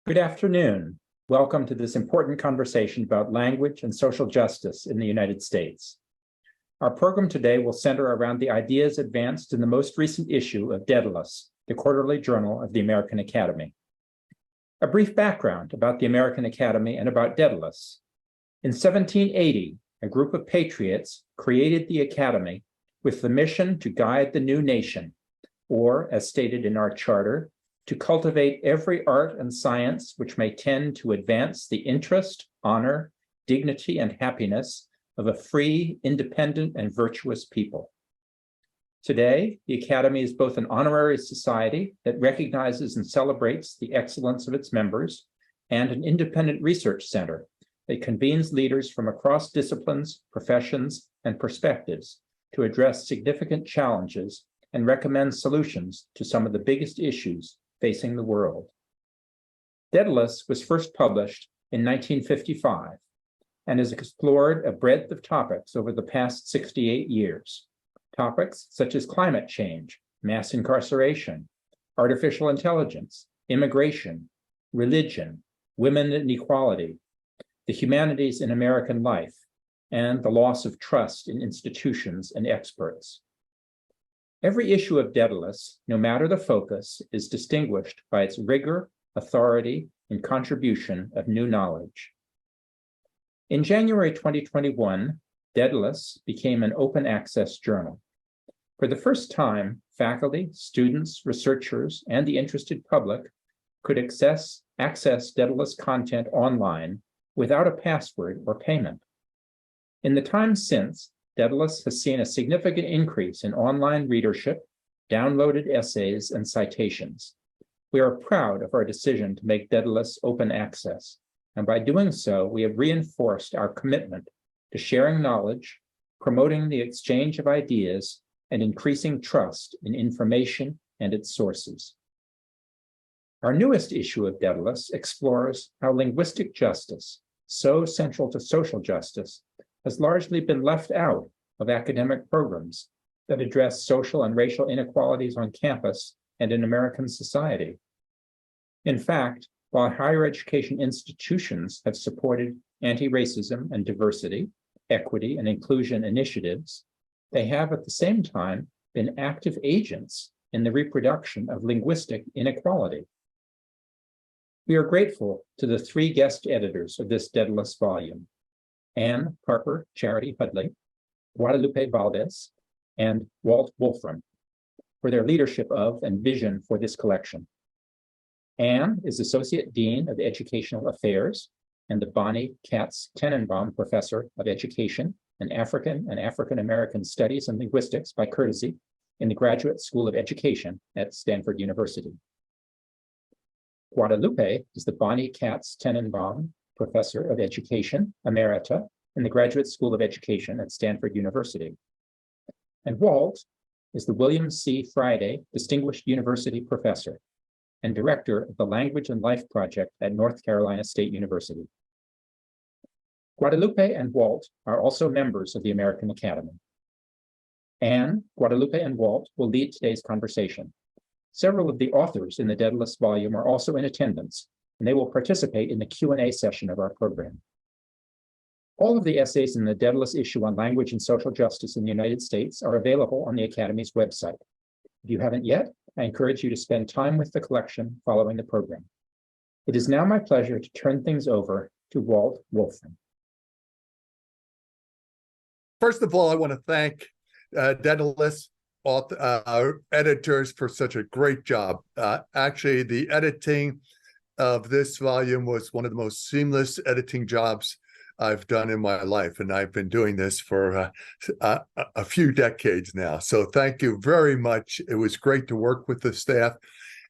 Good afternoon. Welcome to this important conversation about language and social justice in the United States. Our program today will center around the ideas advanced in the most recent issue of Dædalus, the quarterly journal of the American Academy. A brief background about the American Academy and about Dædalus. In 1780, a group of patriots created the Academy with the mission to guide the new nation, or, as stated in our charter, to cultivate every art and science which may tend to advance the interest, honor, dignity, and happiness of a free, independent, and virtuous people. Today, the Academy is both an honorary society that recognizes and celebrates the excellence of its members and an independent research center that convenes leaders from across disciplines, professions, and perspectives to address significant challenges and recommend solutions to some of the biggest issues facing the world. Dædalus was first published in 1955 and has explored a breadth of topics over the past 68 years. Topics such as climate change, mass incarceration, artificial intelligence, immigration, religion, women and equality, the humanities in American life, and the loss of trust in institutions and experts. Every issue of Dædalus, no matter the focus, is distinguished by its rigor, authority, and contribution of new knowledge. In January 2021, Dædalus became an open access journal. For the first time, faculty, students, researchers, and the interested public could access Dædalus content online without a password or payment. In the time since, Dædalus has seen a significant increase in online readership, downloaded essays, and citations. We are proud of our decision to make Dædalus open access, and by doing so, we have reinforced our commitment to sharing knowledge, promoting the exchange of ideas, and increasing trust in information and its sources. Our newest issue of Dædalus explores how linguistic justice, so central to social justice, has largely been left out of academic programs that address social and racial inequalities on campus and in American society. In fact, while higher education institutions have supported anti-racism and diversity, equity, and inclusion initiatives, they have at the same time been active agents in the reproduction of linguistic inequality. We are grateful to the three guest editors of this Dædalus volume, Anne Harper Charity Hudley, Guadalupe Valdez, and Walt Wolfram, for their leadership of and vision for this collection. Anne is Associate Dean of Educational Affairs and the Bonnie Katz Tenenbaum Professor of Education and African American Studies and Linguistics by courtesy in the Graduate School of Education at Stanford University. Guadalupe is the Bonnie Katz Tenenbaum Professor of Education, Emerita, in the Graduate School of Education at Stanford University. And Walt is the William C. Friday Distinguished University Professor and Director of the Language and Life Project at North Carolina State University. Guadalupe and Walt are also members of the American Academy. Anne, Guadalupe, and Walt will lead today's conversation. Several of the authors in the Dædalus volume are also in attendance, and they will participate in the Q&A session of our program. All of the essays in the Dædalus issue on language and social justice in the United States are available on the Academy's website. If you haven't yet, I encourage you to spend time with the collection following the program. It is now my pleasure to turn things over to Walt Wolfram. First of all, I want to thank Dædalus editors for such a great job. Actually, the editing of this volume was one of the most seamless editing jobs I've done in my life, and I've been doing this for a few decades now. So thank you very much. It was great to work with the staff,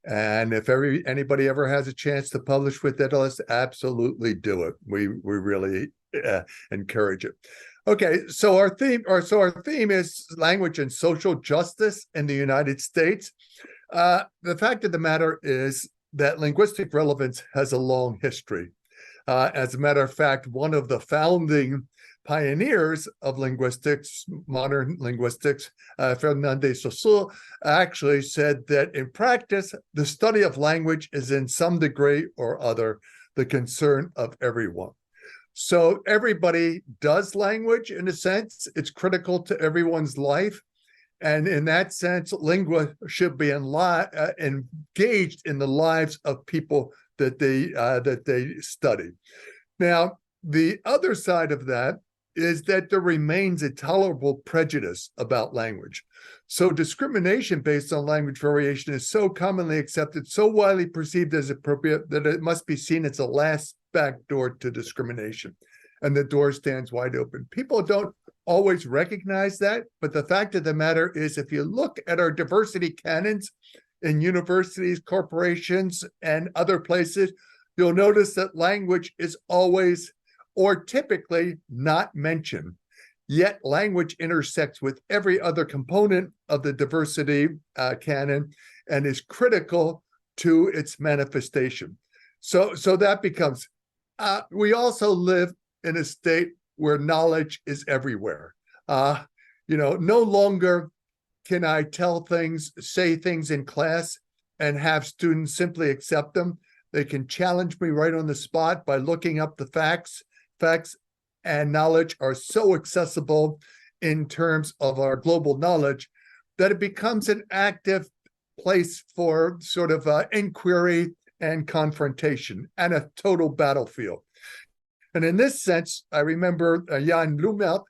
and if anybody ever has a chance to publish with Dædalus, absolutely do it. We really encourage it. Okay, so our theme is language and social justice in the United States. The fact of the matter is that linguistic relevance has a long history. As a matter of fact, one of the founding pioneers of linguistics, modern linguistics, Fernand de Saussure, actually said that in practice, the study of language is in some degree or other the concern of everyone. So everybody does language in a sense. It's critical to everyone's life. And in that sense, linguists should be engaged in the lives of people that they study. Now, the other side of that is that there remains a tolerable prejudice about language. So discrimination based on language variation is so commonly accepted, so widely perceived as appropriate, that it must be seen as a last backdoor to discrimination. And the door stands wide open. People don't always recognize that, but the fact of the matter is, if you look at our diversity canons in universities, corporations, and other places, you'll notice that language is always or typically not mentioned. Yet language intersects with every other component of the diversity canon and is critical to its manifestation. So that becomes, we also live in a state where knowledge is everywhere. No longer can I say things in class and have students simply accept them. They can challenge me right on the spot by looking up the facts. Facts and knowledge are so accessible in terms of our global knowledge that it becomes an active place for sort of inquiry and confrontation and a total battlefield. And in this sense, I remember Jan Bloemelt,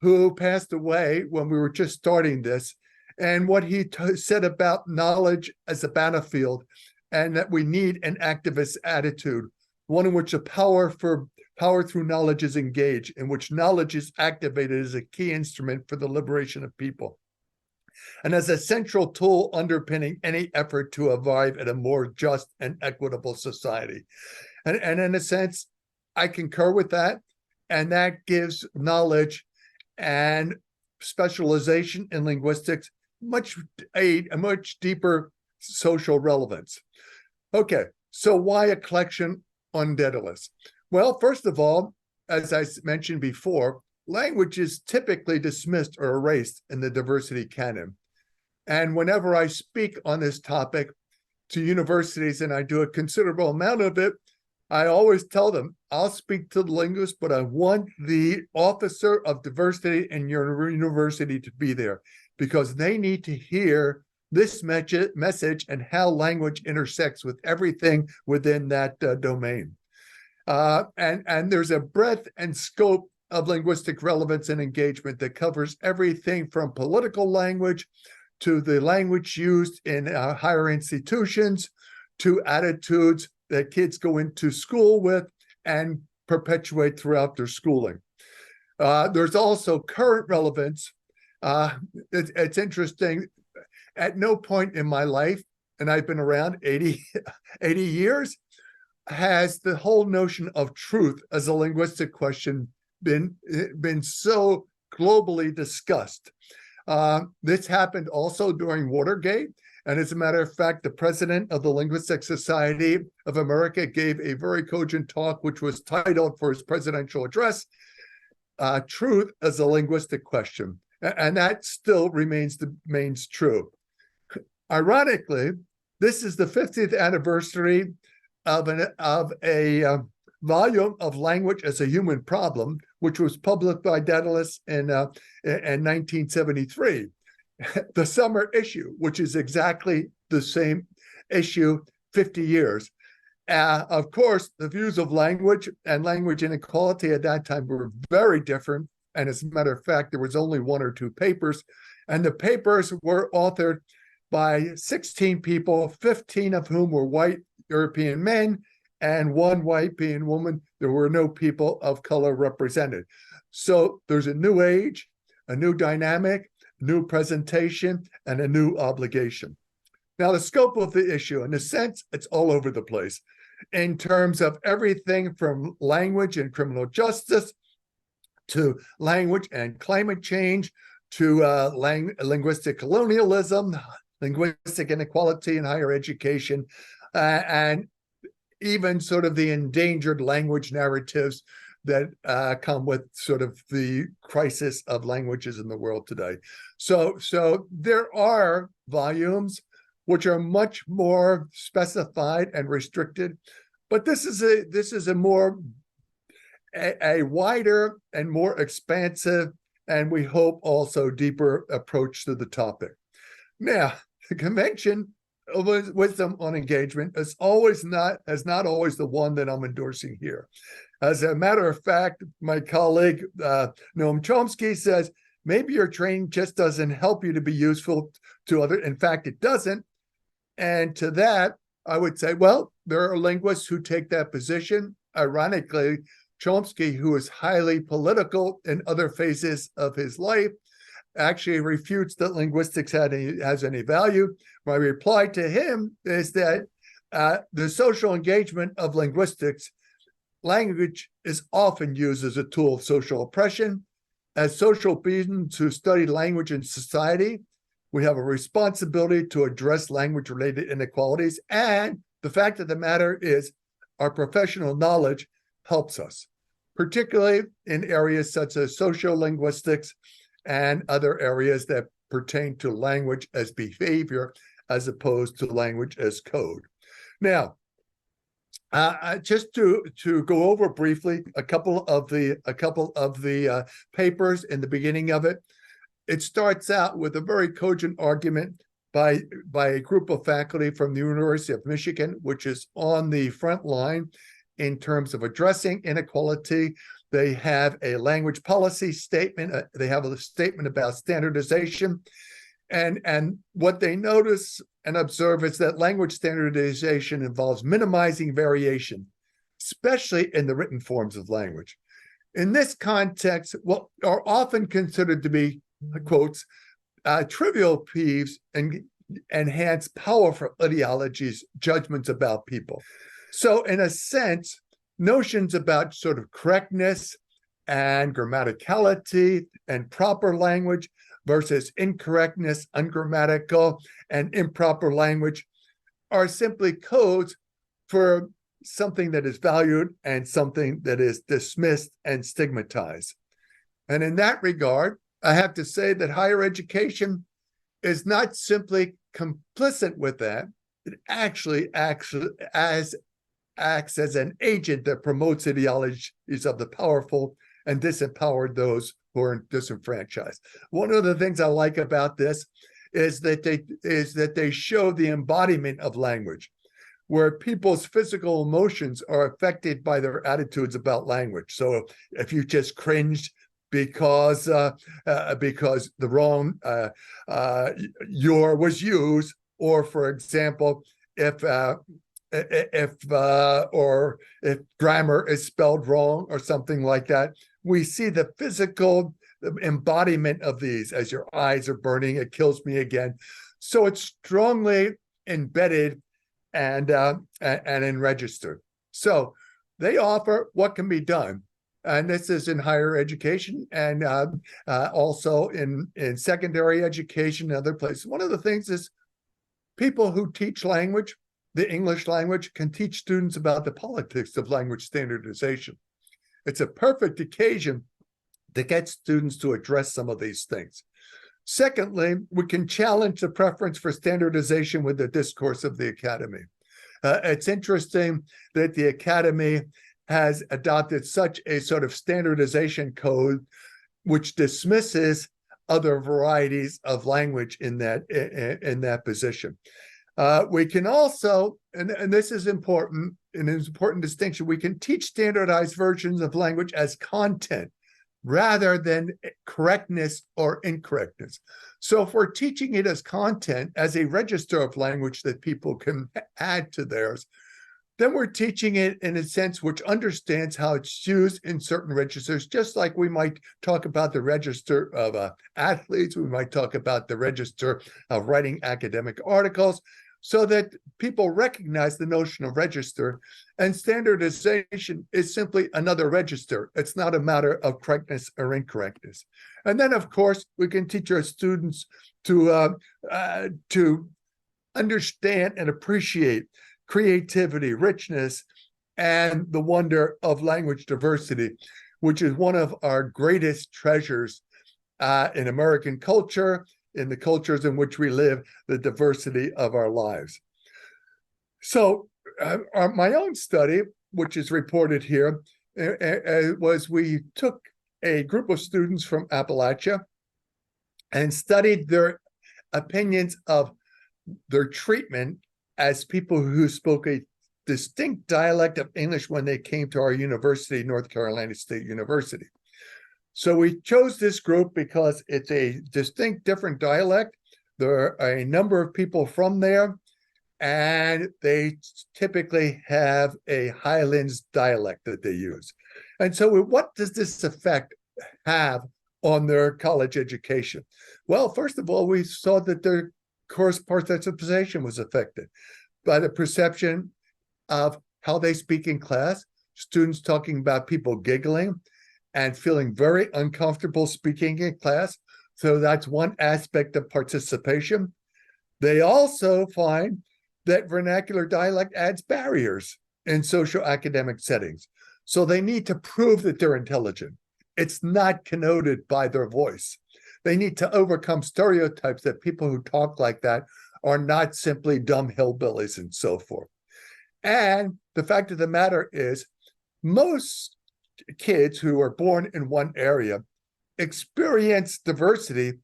who passed away when we were just starting this, and what he said about knowledge as a battlefield, and that we need an activist attitude, one in which the power through knowledge is engaged, in which knowledge is activated as a key instrument for the liberation of people, and as a central tool underpinning any effort to arrive at a more just and equitable society. And in a sense, I concur with that, and that gives knowledge and specialization in linguistics a much deeper social relevance. Okay, so why a collection on Dædalus? Well, first of all, as I mentioned before, language is typically dismissed or erased in the diversity canon. And whenever I speak on this topic to universities, and I do a considerable amount of it, I always tell them, I'll speak to the linguist, but I want the officer of diversity in your university to be there, because they need to hear this message and how language intersects with everything within that domain. And there's a breadth and scope of linguistic relevance and engagement that covers everything from political language to the language used in higher institutions, to attitudes that kids go into school with and perpetuate throughout their schooling. There's also current relevance. It's interesting. At no point in my life, and I've been around 80 years, has the whole notion of truth as a linguistic question been so globally discussed. This happened also during Watergate. And as a matter of fact, the president of the Linguistic Society of America gave a very cogent talk, which was titled for his presidential address, Truth as a Linguistic Question. And that still remains true. Ironically, this is the 50th anniversary of a volume of Language as a Human Problem, which was published by Dædalus in 1973. The summer issue, which is exactly the same issue 50 years. Of course, the views of language and language inequality at that time were very different. And as a matter of fact, there was only one or two papers. And the papers were authored by 16 people, 15 of whom were white European men and one white European woman. There were no people of color represented. So there's a new age, a new dynamic, new presentation, and a new obligation. Now, the scope of the issue, in a sense, it's all over the place in terms of everything from language and criminal justice to language and climate change to linguistic colonialism, linguistic inequality in higher education, and even sort of the endangered language narratives that come with sort of the crisis of languages in the world today. So there are volumes which are much more specified and restricted, but this is a more a wider and more expansive, and we hope also deeper approach to the topic. Now, the Convention of Wisdom on Engagement is not always the one that I'm endorsing here. As a matter of fact, my colleague Noam Chomsky says maybe your training just doesn't help you to be useful to others. In fact, it doesn't. And to that, I would say, well, there are linguists who take that position. Ironically, Chomsky, who is highly political in other phases of his life, actually refutes that linguistics has any value. My reply to him is that the social engagement of linguistics, language is often used as a tool of social oppression. As social beings who study language and society, we have a responsibility to address language-related inequalities. And the fact of the matter is our professional knowledge helps us, particularly in areas such as sociolinguistics and other areas that pertain to language as behavior as opposed to language as code. Now, just to go over briefly a couple of the papers in the beginning of it. It starts out with a very cogent argument by a group of faculty from the University of Michigan, which is on the front line in terms of addressing inequality. They have a language policy statement. They have a statement about standardization. And what they notice and observe is that language standardization involves minimizing variation, especially in the written forms of language. In this context, what are often considered to be, quotes, trivial peeves and enhance powerful ideologies, judgments about people. So in a sense, notions about sort of correctness and grammaticality and proper language versus incorrectness, ungrammatical, and improper language are simply codes for something that is valued and something that is dismissed and stigmatized. And in that regard, I have to say that higher education is not simply complicit with that. It actually acts as an agent that promotes ideologies of the powerful and disempowered those who are disenfranchised. One of the things I like about this is that they show the embodiment of language, where people's physical emotions are affected by their attitudes about language. So if you just cringed because the wrong your was used, or for example, if grammar is spelled wrong or something like that, we see the physical embodiment of these. As your eyes are burning, it kills me again. So it's strongly embedded and registered. So they offer what can be done. And this is in higher education and also in secondary education and other places. One of the things is people who teach language, the English language, can teach students about the politics of language standardization. It's a perfect occasion to get students to address some of these things. Secondly, we can challenge the preference for standardization with the discourse of the academy. It's interesting that the academy has adopted such a sort of standardization code which dismisses other varieties of language in that position. We can also, and this is important, and it's an important distinction, we can teach standardized versions of language as content rather than correctness or incorrectness. So if we're teaching it as content, as a register of language that people can add to theirs, then we're teaching it in a sense which understands how it's used in certain registers, just like we might talk about the register of athletes, we might talk about the register of writing academic articles, so that people recognize the notion of register. And standardization is simply another register. It's not a matter of correctness or incorrectness. And then, of course, we can teach our students to understand and appreciate creativity, richness, and the wonder of language diversity, which is one of our greatest treasures in American culture, in the cultures in which we live, the diversity of our lives. So my own study, which is reported here, was we took a group of students from Appalachia and studied their opinions of their treatment as people who spoke a distinct dialect of English when they came to our university, North Carolina State University. So we chose this group because it's a distinct different dialect. There are a number of people from there, and they typically have a Highlands dialect that they use. And so what does this effect have on their college education? Well, first of all, we saw that their course participation was affected by the perception of how they speak in class, students talking about people giggling and feeling very uncomfortable speaking in class. So that's one aspect of participation. They also find that vernacular dialect adds barriers in social academic settings. So they need to prove that they're intelligent. It's not connoted by their voice. They need to overcome stereotypes that people who talk like that are not simply dumb hillbillies and so forth. And the fact of the matter is, most kids who are born in one area experience diversity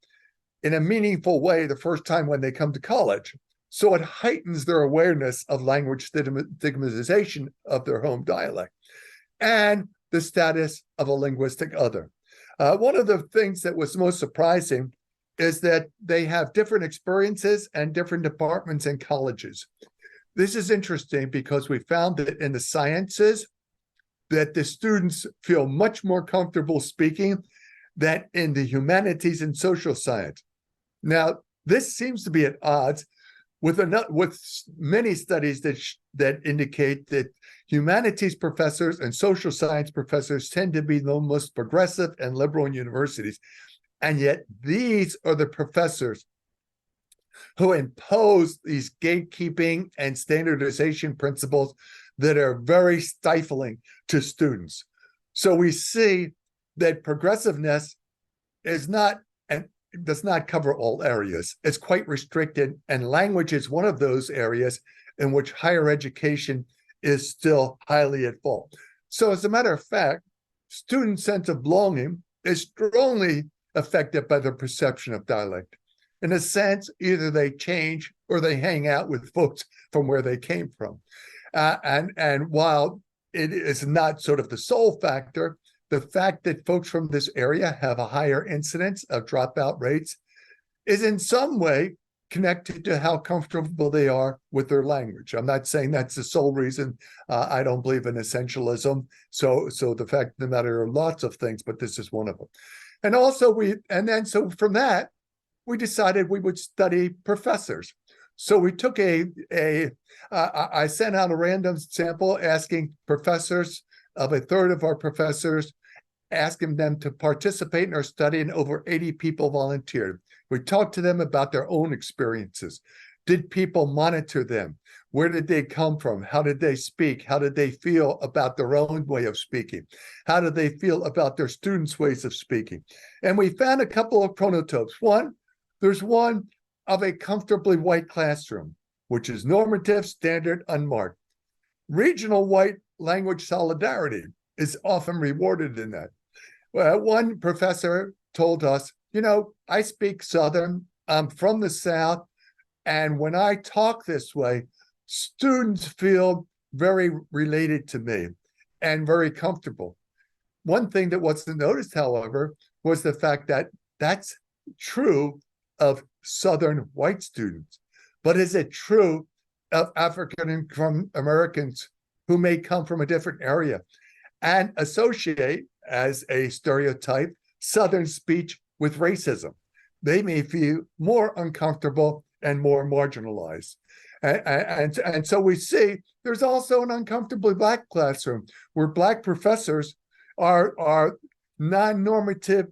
in a meaningful way the first time when they come to college. So it heightens their awareness of language stigmatization of their home dialect and the status of a linguistic other. One of the things that was most surprising is that they have different experiences and different departments in colleges. This is interesting because we found that in the sciences, that the students feel much more comfortable speaking than in the humanities and social science. Now, this seems to be at odds with many studies that indicate that humanities professors and social science professors tend to be the most progressive and liberal in universities. And yet these are the professors who impose these gatekeeping and standardization principles that are very stifling to students. So we see that progressiveness is not and does not cover all areas. It's quite restricted, and language is one of those areas in which higher education is still highly at fault. So as a matter of fact, student sense of belonging is strongly affected by the perception of dialect. In a sense, either they change or they hang out with folks from where they came from. And while it is not sort of the sole factor, the fact that folks from this area have a higher incidence of dropout rates is in some way connected to how comfortable they are with their language. I'm not saying that's the sole reason. I don't believe in essentialism. So the fact of the matter are lots of things, but this is one of them. And also so from that, we decided we would study professors. So we took I sent out a random sample asking professors, of a third of our professors, asking them to participate in our study, and over 80 people volunteered. We talked to them about their own experiences. Did people monitor them? Where did they come from? How did they speak? How did they feel about their own way of speaking? How did they feel about their students' ways of speaking? And we found a couple of chronotopes. There's one of a comfortably white classroom, which is normative, standard, unmarked. Regional white language solidarity is often rewarded in that. Well, one professor told us, I speak Southern, I'm from the South, and when I talk this way, students feel very related to me and very comfortable. One thing that wasn't noticed, however, was the fact that that's true of Southern white students. But is it true of African Americans who may come from a different area and associate, as a stereotype, Southern speech with racism? They may feel more uncomfortable and more marginalized. And so we see there's also an uncomfortably Black classroom where Black professors are non-normative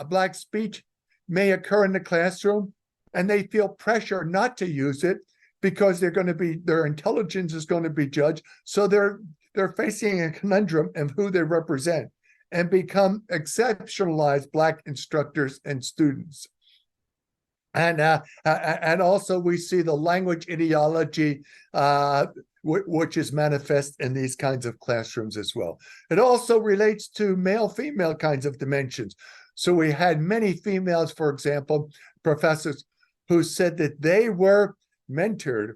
Black speech may occur in the classroom, and they feel pressure not to use it because their intelligence is going to be judged. So they're facing a conundrum of who they represent and become exceptionalized Black instructors and students. And also we see the language ideology, which is manifest in these kinds of classrooms as well. It also relates to male-female kinds of dimensions. So we had many females, for example, professors who said that they were mentored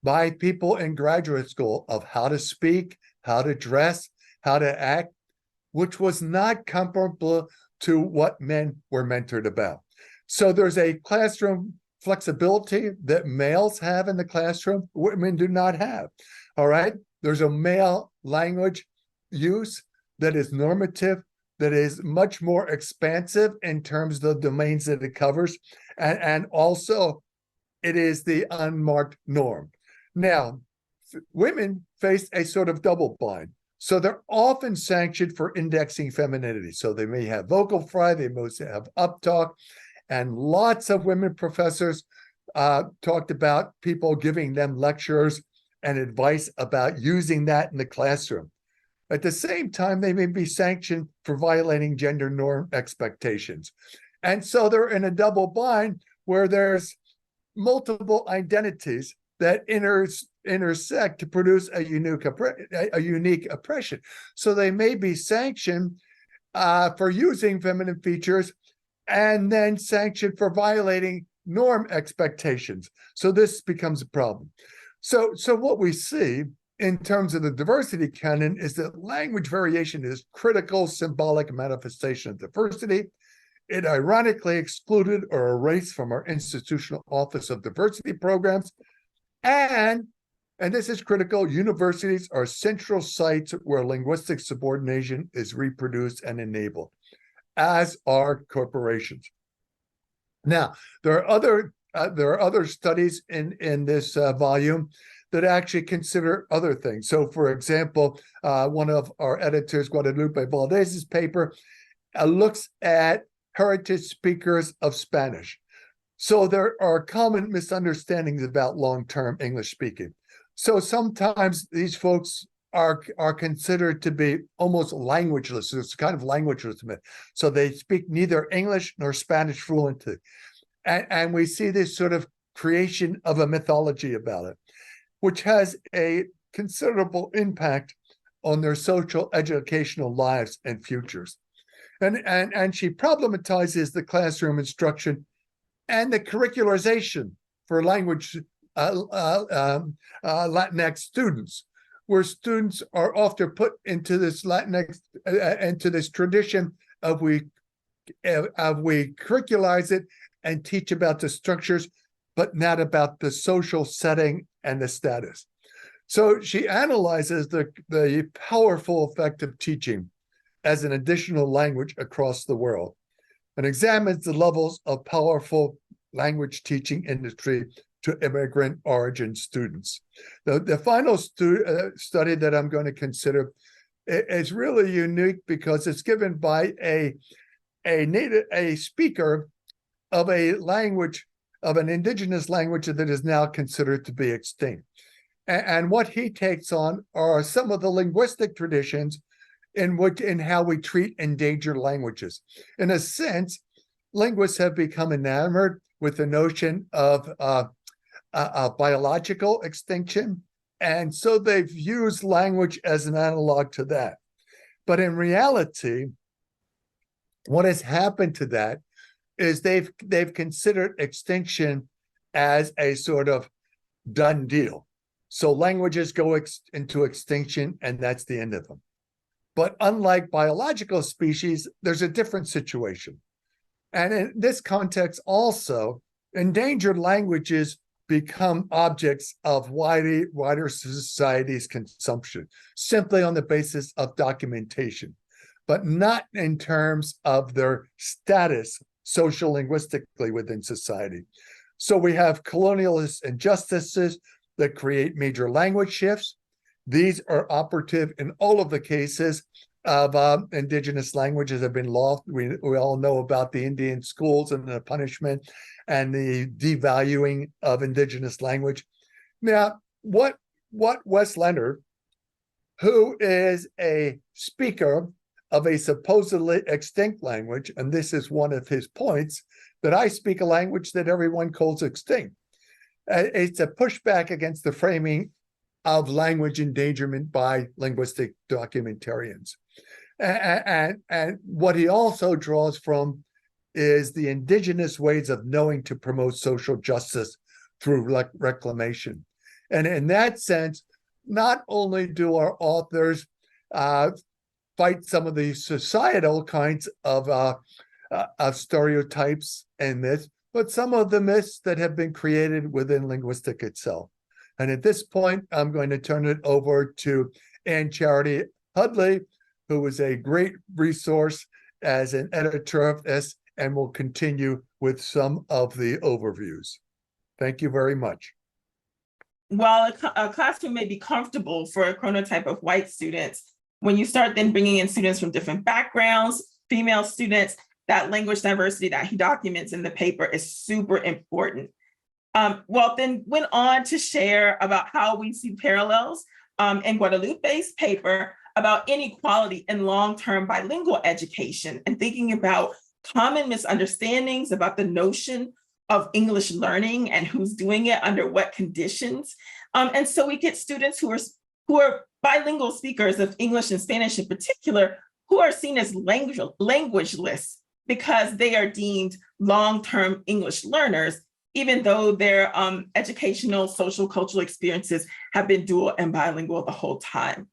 by people in graduate school of how to speak, how to dress, how to act, which was not comparable to what men were mentored about. So there's a classroom flexibility that males have in the classroom, women do not have. All right. There's a male language use that is normative, that is much more expansive in terms of the domains that it covers. And also, it is the unmarked norm. Now, women face a sort of double bind. So they're often sanctioned for indexing femininity. So they may have vocal fry, they most have uptalk, and lots of women professors talked about people giving them lectures and advice about using that in the classroom. At the same time, they may be sanctioned for violating gender norm expectations. And so they're in a double bind where there's multiple identities that intersect to produce a unique oppression. So they may be sanctioned for using feminine features and then sanctioned for violating norm expectations. So this becomes a problem. So what we see in terms of the diversity canon is that language variation is critical symbolic manifestation of diversity. It ironically excluded or erased from our institutional office of diversity programs. And this is critical, universities are central sites where linguistic subordination is reproduced and enabled, as are corporations. Now, there are other studies in this volume that actually consider other things. So, for example, one of our editors, Guadalupe Valdez's paper, looks at heritage speakers of Spanish. So there are common misunderstandings about long-term English speaking. So sometimes these folks are considered to be almost languageless. It's kind of languageless. So they speak neither English nor Spanish fluently. And we see this sort of creation of a mythology about it, which has a considerable impact on their social educational lives and futures. And she problematizes the classroom instruction and the curricularization for language Latinx students, where students are often put into this Latinx, into this tradition of we curricularize it and teach about the structures, but not about the social setting and the status. So she analyzes the powerful effect of teaching as an additional language across the world and examines the levels of powerful language teaching industry to immigrant origin students. The final study that I'm going to consider is really unique because it's given by a speaker of a language, of an indigenous language that is now considered to be extinct. And what he takes on are some of the linguistic traditions in how we treat endangered languages. In a sense, linguists have become enamored with the notion of biological extinction, and so they've used language as an analog to that. But in reality, what has happened to that is they've considered extinction as a sort of done deal. So languages go into extinction, and that's the end of them. But unlike biological species, there's a different situation. And in this context also, endangered languages become objects of wider society's consumption, simply on the basis of documentation, but not in terms of their status social-linguistically within society. So we have colonialist injustices that create major language shifts. These are operative in all of the cases of indigenous languages have been lost. We all know about the Indian schools and the punishment and the devaluing of indigenous language. Now, what Wes Leonard who is a speaker of a supposedly extinct language, and this is one of his points, that I speak a language that everyone calls extinct. It's a pushback against the framing of language endangerment by linguistic documentarians. And what he also draws from is the indigenous ways of knowing to promote social justice through reclamation. And in that sense, not only do our authors fight some of the societal kinds of stereotypes and myths, but some of the myths that have been created within linguistic itself. And at this point, I'm going to turn it over to Ann Charity Hudley, who is a great resource as an editor of this and will continue with some of the overviews. Thank you very much. While a classroom may be comfortable for a chronotype of white students, when you start then bringing in students from different backgrounds, female students, that language diversity that he documents in the paper is super important. Well, then went on to share about how we see parallels in Guadalupe's paper about inequality in long-term bilingual education and thinking about common misunderstandings about the notion of English learning and who's doing it under what conditions. And so we get students who are bilingual speakers of English and Spanish in particular, who are seen as languageless because they are deemed long-term English learners, even though their educational, social, cultural experiences have been dual and bilingual the whole time.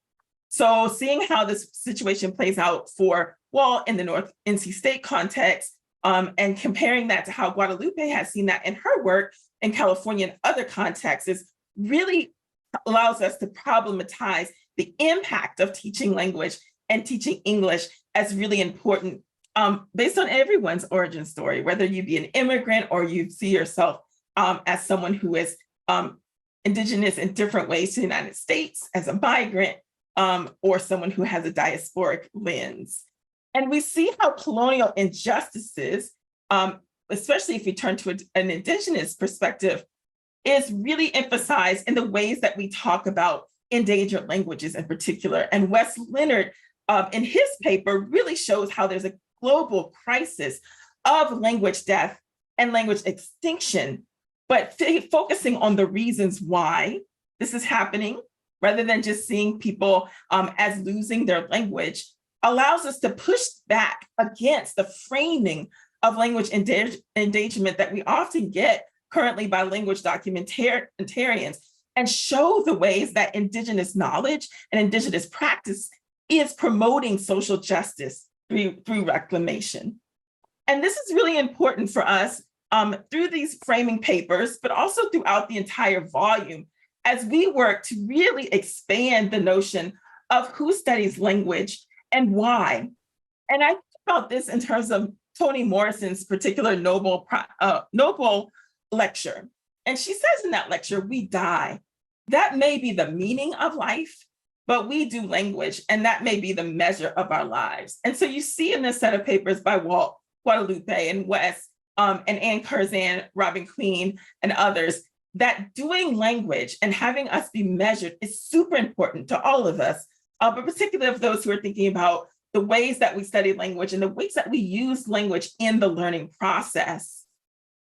So seeing how this situation plays out for, well, in the North NC State context, and comparing that to how Guadalupe has seen that in her work in California and other contexts is really allows us to problematize the impact of teaching language and teaching English as really important based on everyone's origin story, whether you be an immigrant or you see yourself as someone who is indigenous in different ways to the United States, as a migrant, or someone who has a diasporic lens. And we see how colonial injustices, especially if we turn to an indigenous perspective, is really emphasized in the ways that we talk about endangered languages in particular. And Wes Leonard, in his paper, really shows how there's a global crisis of language death and language extinction, but focusing on the reasons why this is happening, rather than just seeing people as losing their language, allows us to push back against the framing of language endangerment that we often get currently by language documentarians, and show the ways that indigenous knowledge and indigenous practice is promoting social justice through reclamation. And this is really important for us through these framing papers, but also throughout the entire volume, as we work to really expand the notion of who studies language and why. And I think about this in terms of Toni Morrison's particular Nobel lecture. And she says in that lecture, we die. That may be the meaning of life, but we do language, and that may be the measure of our lives. And so you see in this set of papers by Walt, Guadalupe, and Wes, and Ann Curzan, Robin Queen, and others, that doing language and having us be measured is super important to all of us, but particularly of those who are thinking about the ways that we study language and the ways that we use language in the learning process.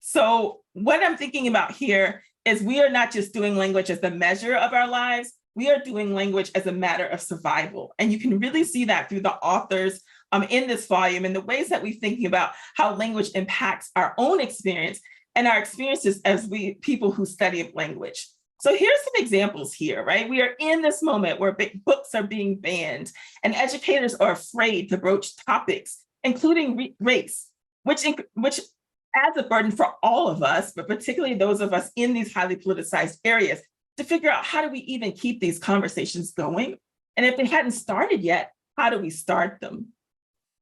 So what I'm thinking about here is we are not just doing language as the measure of our lives, we are doing language as a matter of survival. And you can really see that through the authors in this volume and the ways that we're thinking about how language impacts our own experience and our experiences as people who study language. So here's some examples here, right? We are in this moment where books are being banned and educators are afraid to broach topics, including race, which adds a burden for all of us, but particularly those of us in these highly politicized areas, to figure out how do we even keep these conversations going? And if they hadn't started yet, how do we start them?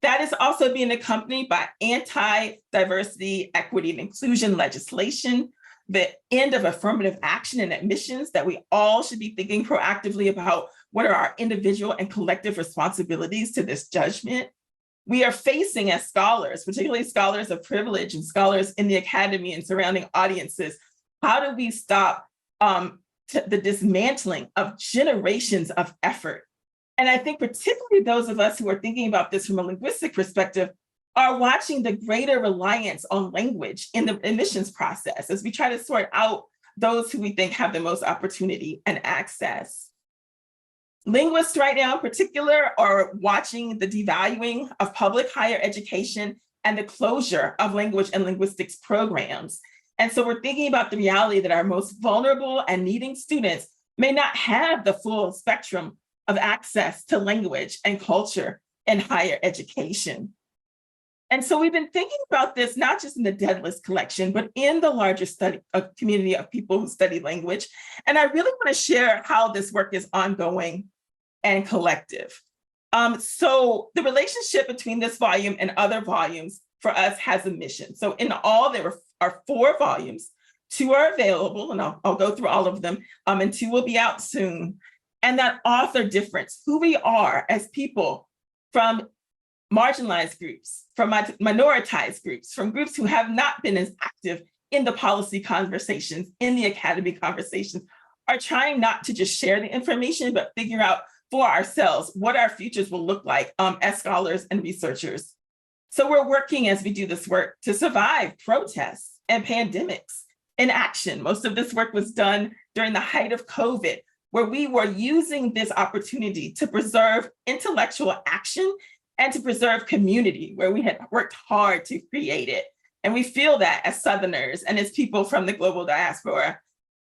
That is also being accompanied by anti-diversity, equity, and inclusion legislation, the end of affirmative action and admissions, that we all should be thinking proactively about what are our individual and collective responsibilities to this judgment. We are facing as scholars, particularly scholars of privilege and scholars in the academy and surrounding audiences, how do we stop the dismantling of generations of effort And I think particularly those of us who are thinking about this from a linguistic perspective are watching the greater reliance on language in the admissions process as we try to sort out those who we think have the most opportunity and access. Linguists right now in particular are watching the devaluing of public higher education and the closure of language and linguistics programs. And so we're thinking about the reality that our most vulnerable and needing students may not have the full spectrum of access to language and culture in higher education. And so we've been thinking about this not just in the Dædalus collection, but in the larger community of people who study language. And I really want to share how this work is ongoing and collective. So the relationship between this volume and other volumes for us has a mission. So in all, there are 4 volumes. 2 are available, and I'll go through all of them, and 2 will be out soon. And that author difference, who we are as people from marginalized groups, from minoritized groups, from groups who have not been as active in the policy conversations, in the academy conversations, are trying not to just share the information, but figure out for ourselves what our futures will look like as scholars and researchers. So we're working as we do this work to survive protests and pandemics in action. Most of this work was done during the height of COVID, where we were using this opportunity to preserve intellectual action and to preserve community, where we had worked hard to create it. And we feel that as Southerners and as people from the global diaspora,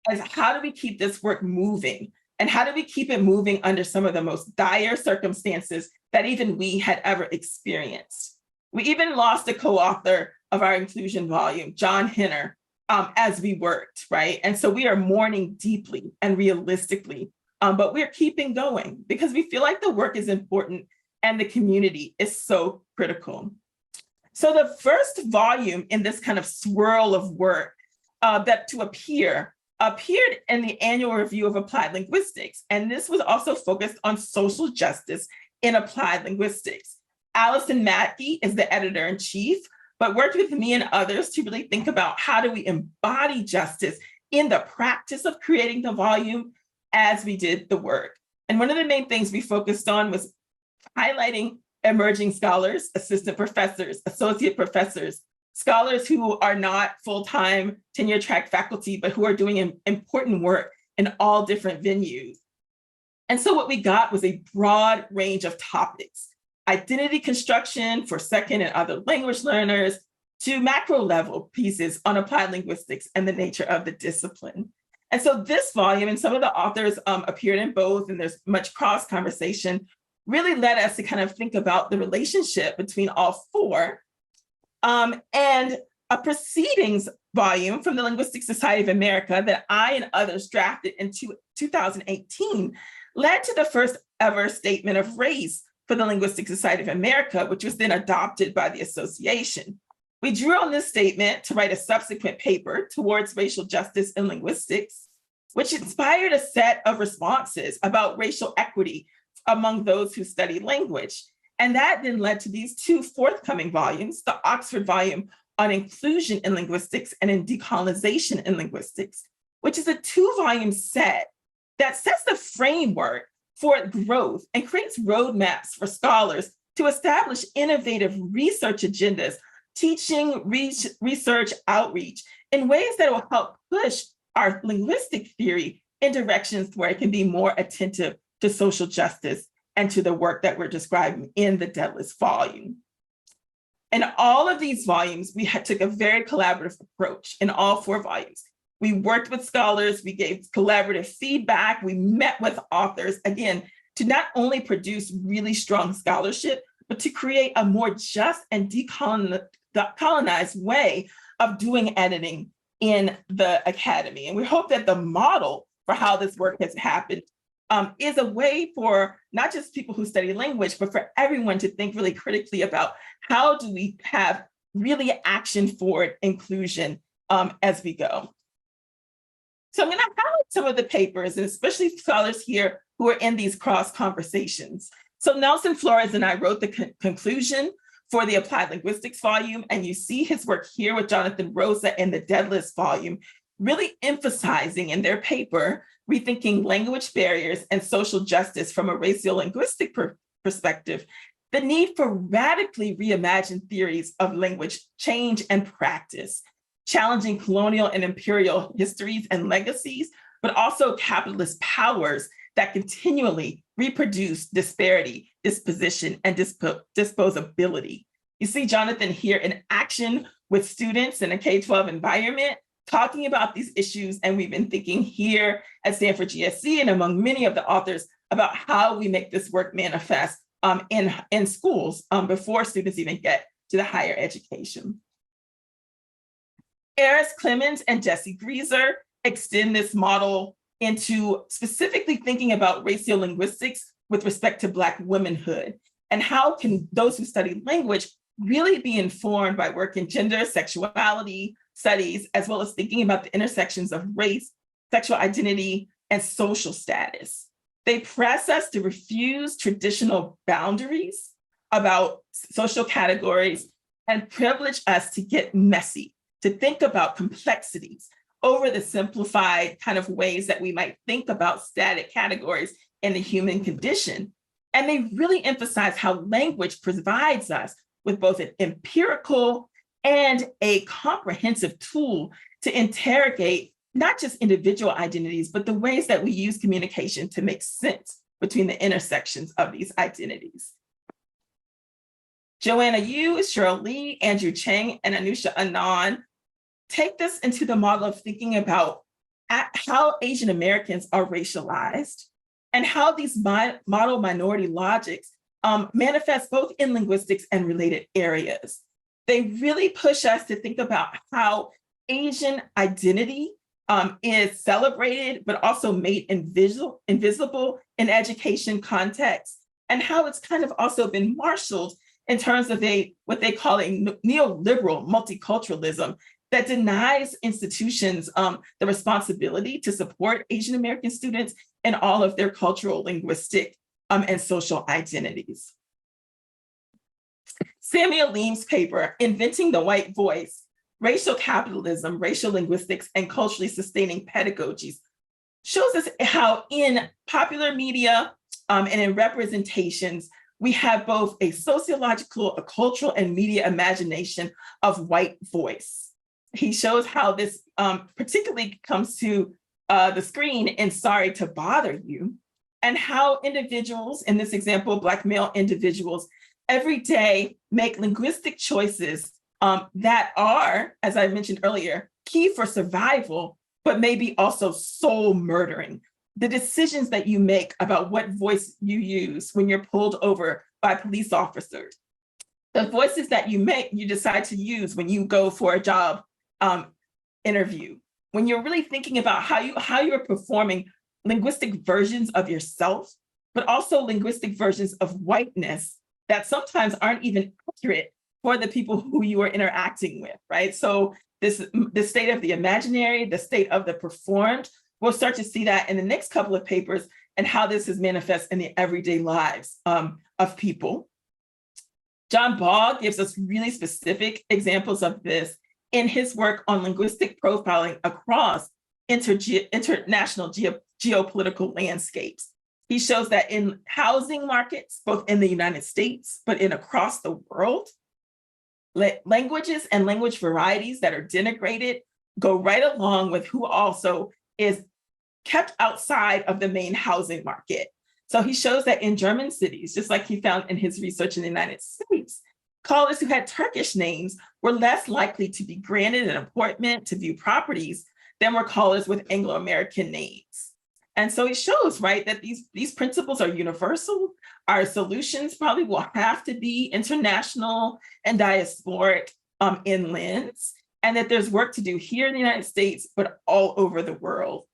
as how do we keep this work moving? And how do we keep it moving under some of the most dire circumstances that even we had ever experienced? We even lost a co-author of our inclusion volume, John Henner, as we worked, right? And so we are mourning deeply and realistically, but we're keeping going because we feel like the work is important and the community is so critical. So the first volume in this kind of swirl of work that to appeared in the annual review of applied linguistics. And this was also focused on social justice in applied linguistics. Allison Mackey is the editor-in-chief, but worked with me and others to really think about how do we embody justice in the practice of creating the volume as we did the work. And one of the main things we focused on was highlighting emerging scholars, assistant professors, associate professors, scholars who are not full-time tenure track faculty, but who are doing important work in all different venues. And so what we got was a broad range of topics: identity construction for second and other language learners, to macro level pieces on applied linguistics and the nature of the discipline. And so this volume, and some of the authors appeared in both, and there's much cross conversation, really led us to kind of think about the relationship between all 4. And a proceedings volume from the Linguistic Society of America that I and others drafted in 2018 led to the first ever statement of race for the Linguistic Society of America, which was then adopted by the association. We drew on this statement to write a subsequent paper towards racial justice in linguistics, which inspired a set of responses about racial equity among those who study language. And that then led to these 2 forthcoming volumes, the Oxford volume on inclusion in linguistics and in decolonization in linguistics, which is a 2-volume set that sets the framework for growth and creates roadmaps for scholars to establish innovative research agendas, teaching, research, outreach in ways that will help push our linguistic theory in directions where it can be more attentive to social justice and to the work that we're describing in the Dædalus volume. In all of these volumes, we took a very collaborative approach in all 4 volumes. We worked with scholars, we gave collaborative feedback, we met with authors, again, to not only produce really strong scholarship, but to create a more just and decolonized way of doing editing in the academy. And we hope that the model for how this work has happened is a way for not just people who study language, but for everyone to think really critically about how do we have really action-forward inclusion as we go. So I'm going to highlight some of the papers, and especially scholars here who are in these cross conversations. So Nelson Flores and I wrote the conclusion for the Applied Linguistics volume, and you see his work here with Jonathan Rosa in the Dædalus volume. really emphasizing in their paper, Rethinking Language Barriers and Social Justice from a Racial-Linguistic Perspective, the need for radically reimagined theories of language change and practice, challenging colonial and imperial histories and legacies, but also capitalist powers that continually reproduce disparity, disposition, and disposability. You see Jonathan here in action with students in a K-12 environment, talking about these issues, and we've been thinking here at Stanford GSC and among many of the authors about how we make this work manifest in schools before students even get to the higher education. Eris Clemens and Jesse Grieser extend this model into specifically thinking about racial linguistics with respect to Black womanhood, and how can those who study language really be informed by work in gender, sexuality studies, as well as thinking about the intersections of race, sexual identity, and social status. They press us to refuse traditional boundaries about social categories and privilege us to get messy, to think about complexities over the simplified kind of ways that we might think about static categories in the human condition. And they really emphasize how language provides us with both an empirical and a comprehensive tool to interrogate not just individual identities, but the ways that we use communication to make sense between the intersections of these identities. Joanna Yu, Cheryl Lee, Andrew Chang, and Anusha Anand take this into the model of thinking about how Asian Americans are racialized and how these model minority logics manifest both in linguistics and related areas. They really push us to think about how Asian identity is celebrated, but also made invisible in education contexts, and how it's kind of also been marshaled in terms of what they call a neoliberal multiculturalism that denies institutions the responsibility to support Asian American students in all of their cultural, linguistic, and social identities. Samuel Leem's paper, Inventing the White Voice, Racial Capitalism, Racial Linguistics, and Culturally Sustaining Pedagogies, shows us how in popular media and in representations, we have both a sociological, a cultural, and media imagination of white voice. He shows how this particularly comes to the screen in Sorry to Bother You, and how individuals, in this example, Black male individuals, every day make linguistic choices that are, as I mentioned earlier, key for survival, but maybe also soul murdering. The decisions that you make about what voice you use when you're pulled over by police officers, the voices that you decide to use when you go for a job interview, when you're really thinking about how you're performing linguistic versions of yourself, but also linguistic versions of whiteness that sometimes aren't even accurate for the people who you are interacting with, right? So the state of the imaginary, the state of the performed, we'll start to see that in the next couple of papers and how this is manifest in the everyday lives of people. John Ball gives us really specific examples of this in his work on linguistic profiling across international geopolitical landscapes. He shows that in housing markets, both in the United States, but in across the world, languages and language varieties that are denigrated go right along with who also is kept outside of the main housing market. So he shows that in German cities, just like he found in his research in the United States, callers who had Turkish names were less likely to be granted an appointment to view properties than were callers with Anglo-American names. And so it shows, right, that these principles are universal. Our solutions probably will have to be international and diasporic in lens, and that there's work to do here in the United States, but all over the world.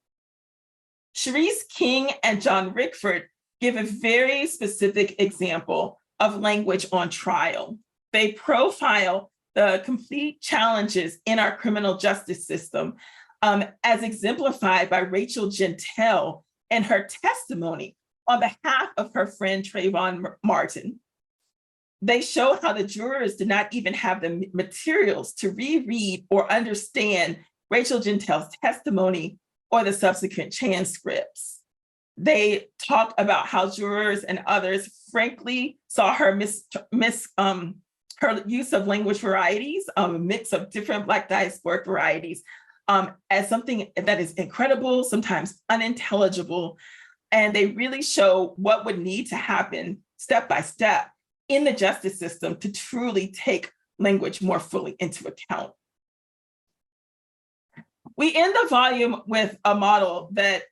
Cherise King and John Rickford give a very specific example of language on trial. They profile the complete challenges in our criminal justice system as exemplified by Rachel Gentile in her testimony on behalf of her friend Trayvon Martin. They show how the jurors did not even have the materials to reread or understand Rachel Gentile's testimony or the subsequent transcripts. They talk about how jurors and others frankly saw her her use of language varieties, a mix of different Black diasporic varieties, as something that is incredible, sometimes unintelligible. And they really show what would need to happen step by step in the justice system to truly take language more fully into account. We end the volume with a model that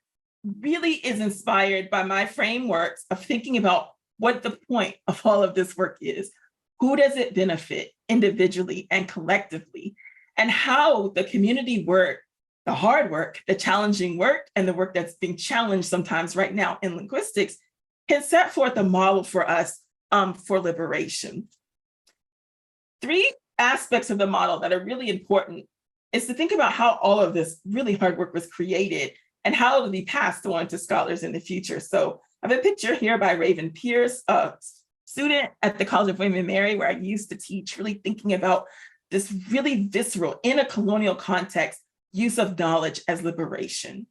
really is inspired by my frameworks of thinking about what the point of all of this work is. Who does it benefit individually and collectively? And how the community work, the hard work, the challenging work, and the work that's being challenged sometimes right now in linguistics can set forth a model for us for liberation. Three aspects of the model that are really important is to think about how all of this really hard work was created and how it will be passed on to scholars in the future. So I have a picture here by Raven Pierce, a student at the College of William and Mary, where I used to teach, really thinking about this really visceral, in a colonial context, use of knowledge as liberation.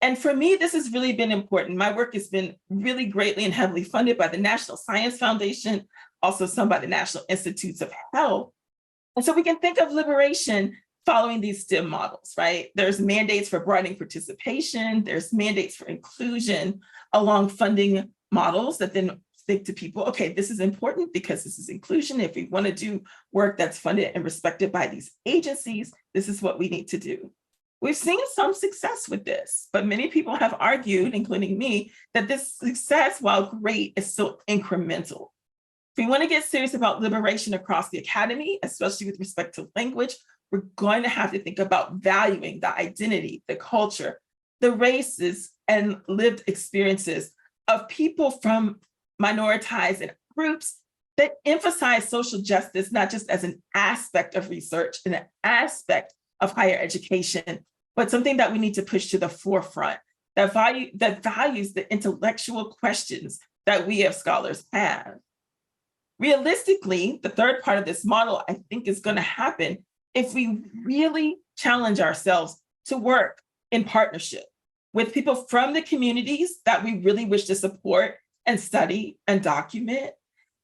And for me, this has really been important. My work has been really greatly and heavily funded by the National Science Foundation, also some by the National Institutes of Health. And so we can think of liberation following these STEM models, right? There's mandates for broadening participation, there's mandates for inclusion along funding models that then think to people, okay, this is important because this is inclusion. If we want to do work that's funded and respected by these agencies, this is what we need to do. We've seen some success with this, but many people have argued, including me, that this success, while great, is still incremental. If we want to get serious about liberation across the academy, especially with respect to language, we're going to have to think about valuing the identity, the culture, the races, and lived experiences of people from minoritized groups that emphasize social justice, not just as an aspect of research and an aspect of higher education, but something that we need to push to the forefront, that values the intellectual questions that we as scholars have. Realistically, the third part of this model, I think, is going to happen if we really challenge ourselves to work in partnership with people from the communities that we really wish to support and study and document.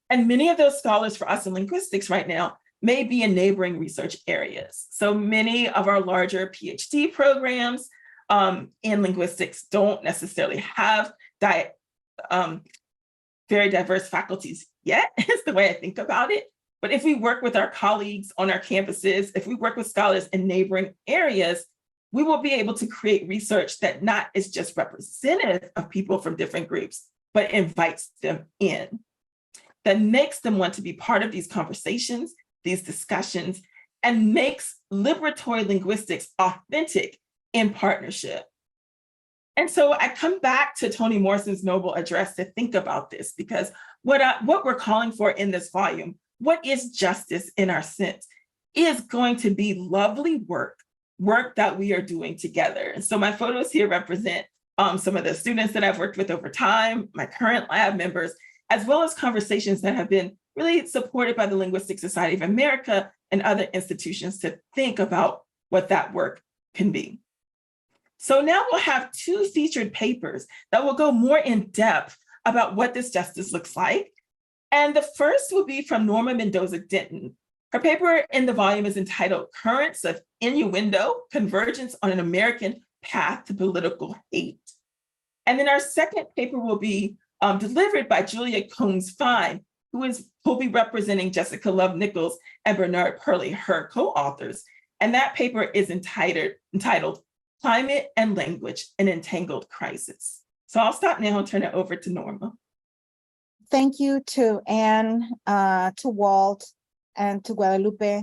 And many of those scholars for us in linguistics right now may be in neighboring research areas. So many of our larger PhD programs in linguistics don't necessarily have very diverse faculties yet, is the way I think about it. But if we work with our colleagues on our campuses, if we work with scholars in neighboring areas, we will be able to create research that not is just representative of people from different groups, but invites them in, that makes them want to be part of these conversations, these discussions, and makes liberatory linguistics authentic in partnership. And so I come back to Toni Morrison's noble address to think about this, because what we're calling for in this volume, what is justice in our sense, is going to be lovely work that we are doing together. And so my photos here represent some of the students that I've worked with over time, my current lab members, as well as conversations that have been really supported by the Linguistic Society of America and other institutions to think about what that work can be. So now we'll have two featured papers that will go more in depth about what this justice looks like. And the first will be from Norma Mendoza-Denton. Her paper in the volume is entitled Currents of Innuendo, Convergence on an American Path to Political Hate. And then our second paper will be delivered by Julia Combs-Fine, who will be representing Jessica Love Nichols and Bernard Purley, her co-authors. And that paper is entitled Climate and Language, an Entangled Crisis. So I'll stop now and turn it over to Norma. Thank you to Anne, to Walt, and to Guadalupe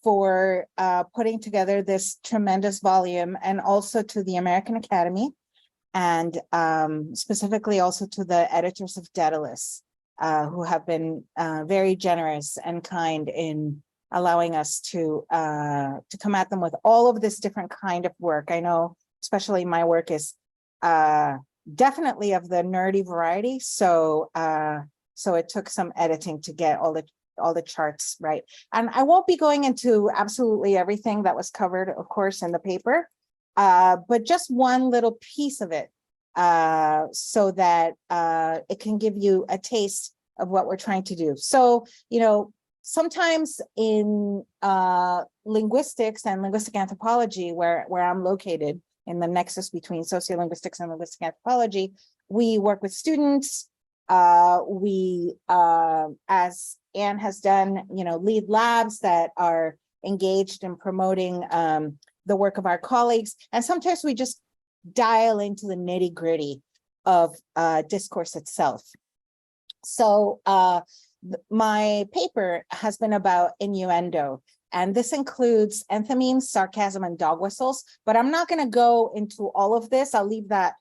for putting together this tremendous volume, and also to the American Academy, and specifically also to the editors of Dædalus, who have been very generous and kind in allowing us to come at them with all of this different kind of work. I know, especially my work is definitely of the nerdy variety, so it took some editing to get all the all the charts, right? And I won't be going into absolutely everything that was covered, of course, in the paper, but just one little piece of it, so that it can give you a taste of what we're trying to do. So, sometimes in linguistics and linguistic anthropology, where I'm located in the nexus between sociolinguistics and linguistic anthropology, we work with students. We, as Anne has done, lead labs that are engaged in promoting the work of our colleagues. And sometimes we just dial into the nitty-gritty of discourse itself. So my paper has been about innuendo, and this includes enthymemes, sarcasm, and dog whistles, but I'm not going to go into all of this. I'll leave that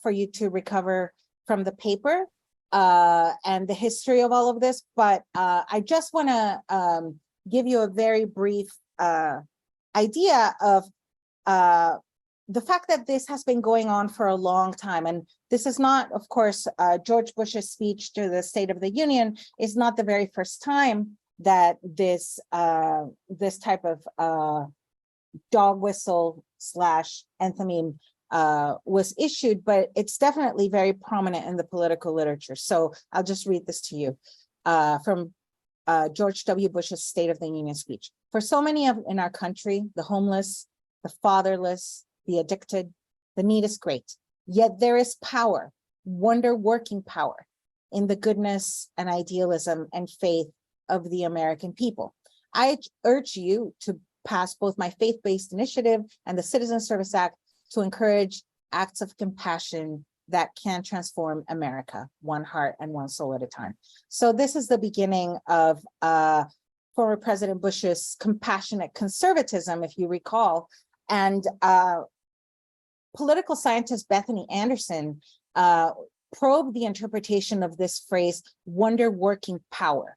for you to recover from the paper and the history of all of this. But I just want to give you a very brief idea of the fact that this has been going on for a long time. And this is not, of course, George Bush's speech to the State of the Union is not the very first time that this type of dog whistle / enthymeme was issued, but it's definitely very prominent in the political literature. So I'll just read this to you from George W. Bush's State of the Union speech. For so many in our country, the homeless, the fatherless, the addicted, the need is great. Yet there is power, wonder-working power, in the goodness and idealism and faith of the American people. I urge you to pass both my faith-based initiative and the Citizen Service Act to encourage acts of compassion that can transform America, one heart and one soul at a time. So this is the beginning of former President Bush's compassionate conservatism, if you recall. And political scientist Bethany Anderson probed the interpretation of this phrase, wonder-working power.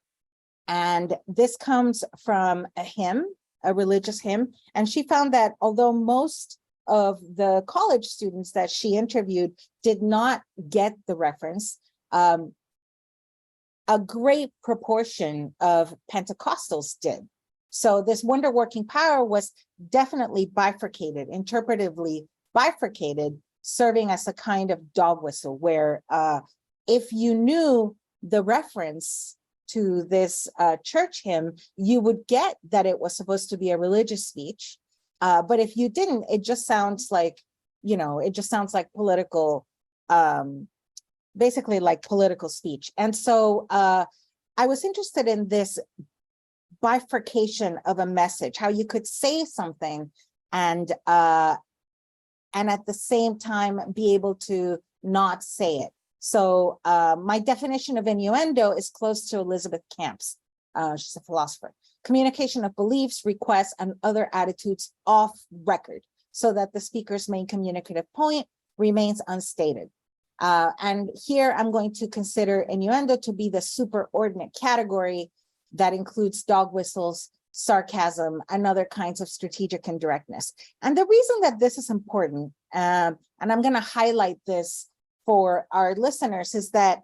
And this comes from a hymn, a religious hymn. And she found that although most of the college students that she interviewed did not get the reference, a great proportion of Pentecostals did. So this wonder-working power was definitely bifurcated, interpretively bifurcated, serving as a kind of dog whistle where if you knew the reference to this church hymn, you would get that it was supposed to be a religious speech. But if you didn't, it just sounds like, political, basically like political speech. And so I was interested in this bifurcation of a message, how you could say something and at the same time be able to not say it. So my definition of innuendo is close to Elizabeth Camp's. She's a philosopher. Communication of beliefs, requests, and other attitudes off record so that the speaker's main communicative point remains unstated. And here I'm going to consider innuendo to be the superordinate category that includes dog whistles, sarcasm, and other kinds of strategic indirectness. And the reason that this is important, and I'm going to highlight this for our listeners, is that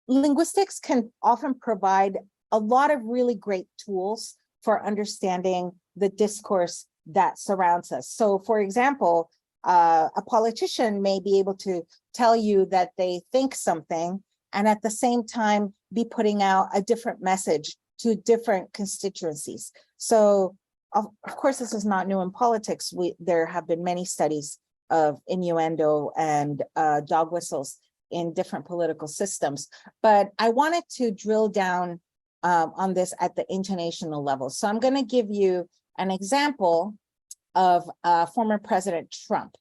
linguistics can often provide a lot of really great tools for understanding the discourse that surrounds us. So, for example, a politician may be able to tell you that they think something and at the same time be putting out a different message to different constituencies. So, of course, this is not new in politics. There have been many studies of innuendo and dog whistles in different political systems. But I wanted to drill down on this at the intonational level. So I'm going to give you an example of former President Trump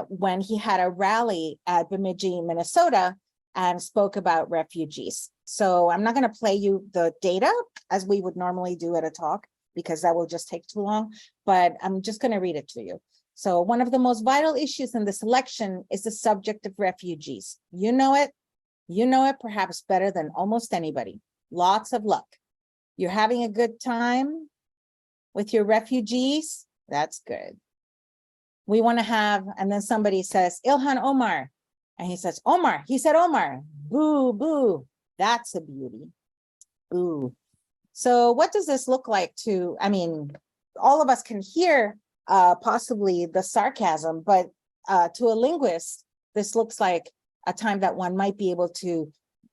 when he had a rally at Bemidji, Minnesota, and spoke about refugees. So I'm not going to play you the data as we would normally do at a talk, because that will just take too long, but I'm just going to read it to you. So one of the most vital issues in this election is the subject of refugees. You know it perhaps better than almost anybody. Lots of luck. You're having a good time with your refugees? That's good. We want to have, and then somebody says, Ilhan Omar. And he says, Omar. He said, Omar. Boo, boo. That's a beauty. Ooh. So what does this look like to, I mean, all of us can hear possibly the sarcasm, but to a linguist, this looks like a time that one might be able to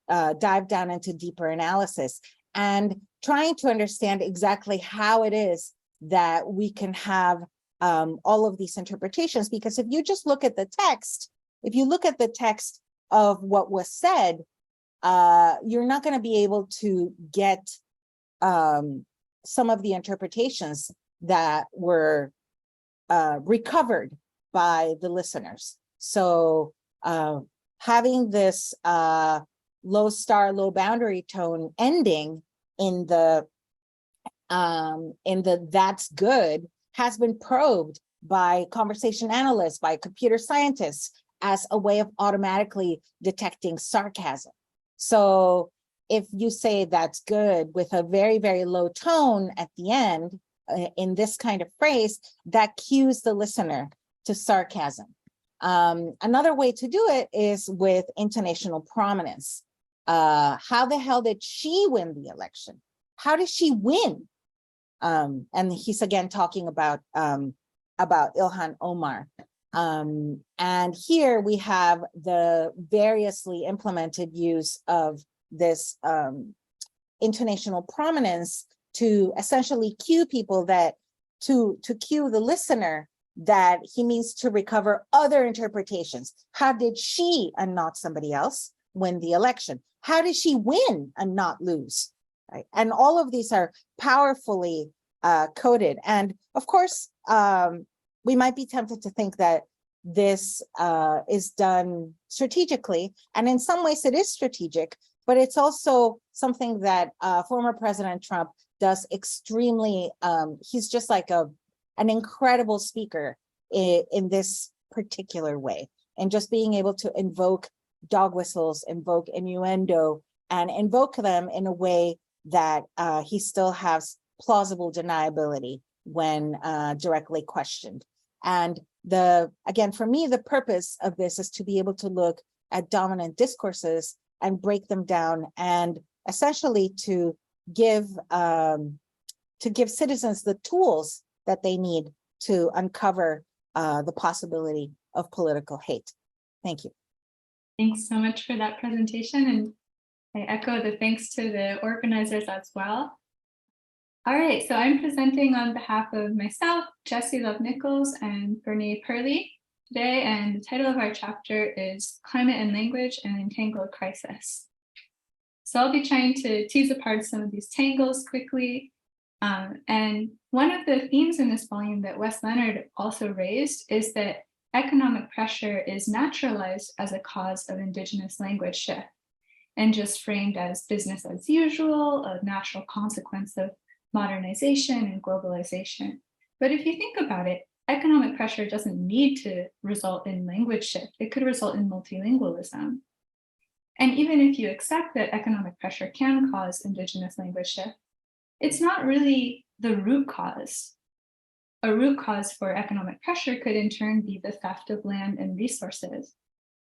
dive down into deeper analysis and trying to understand exactly how it is that we can have all of these interpretations. Because if you just look at the text, if you look at the text of what was said, you're not going to be able to get some of the interpretations that were recovered by the listeners. So having this low star, low boundary tone ending in the that's good has been probed by conversation analysts, by computer scientists as a way of automatically detecting sarcasm. So if you say that's good with a very, very low tone at the end in this kind of phrase, that cues the listener to sarcasm. Another way to do it is with intonational prominence. How the hell did she win the election? How did she win? And he's again talking about Ilhan Omar. And here we have the variously implemented use of this intonational prominence to essentially cue people that, to cue the listener that he means to recover other interpretations. How did she and not somebody else win the election? How did she win and not lose? Right? And all of these are powerfully coded. And of course, we might be tempted to think that this is done strategically. And in some ways it is strategic, but it's also something that former President Trump does extremely, he's just like an incredible speaker in this particular way. And just being able to invoke dog whistles, invoke innuendo, and invoke them in a way that he still has plausible deniability when directly questioned. And again, for me, the purpose of this is to be able to look at dominant discourses and break them down, and essentially to give citizens the tools that they need to uncover the possibility of political hate. Thank you. Thanks so much for that presentation, and I echo the thanks to the organizers as well. All right, so I'm presenting on behalf of myself, Jessie Love Nichols, and Bernie Purley today, and the title of our chapter is Climate and Language, an Entangled Crisis. So I'll be trying to tease apart some of these tangles quickly. And one of the themes in this volume that Wes Leonard also raised is that economic pressure is naturalized as a cause of Indigenous language shift and just framed as business as usual, a natural consequence of modernization and globalization. But if you think about it, economic pressure doesn't need to result in language shift. It could result in multilingualism. And even if you accept that economic pressure can cause Indigenous language shift, it's not really the root cause. A root cause for economic pressure could in turn be the theft of land and resources.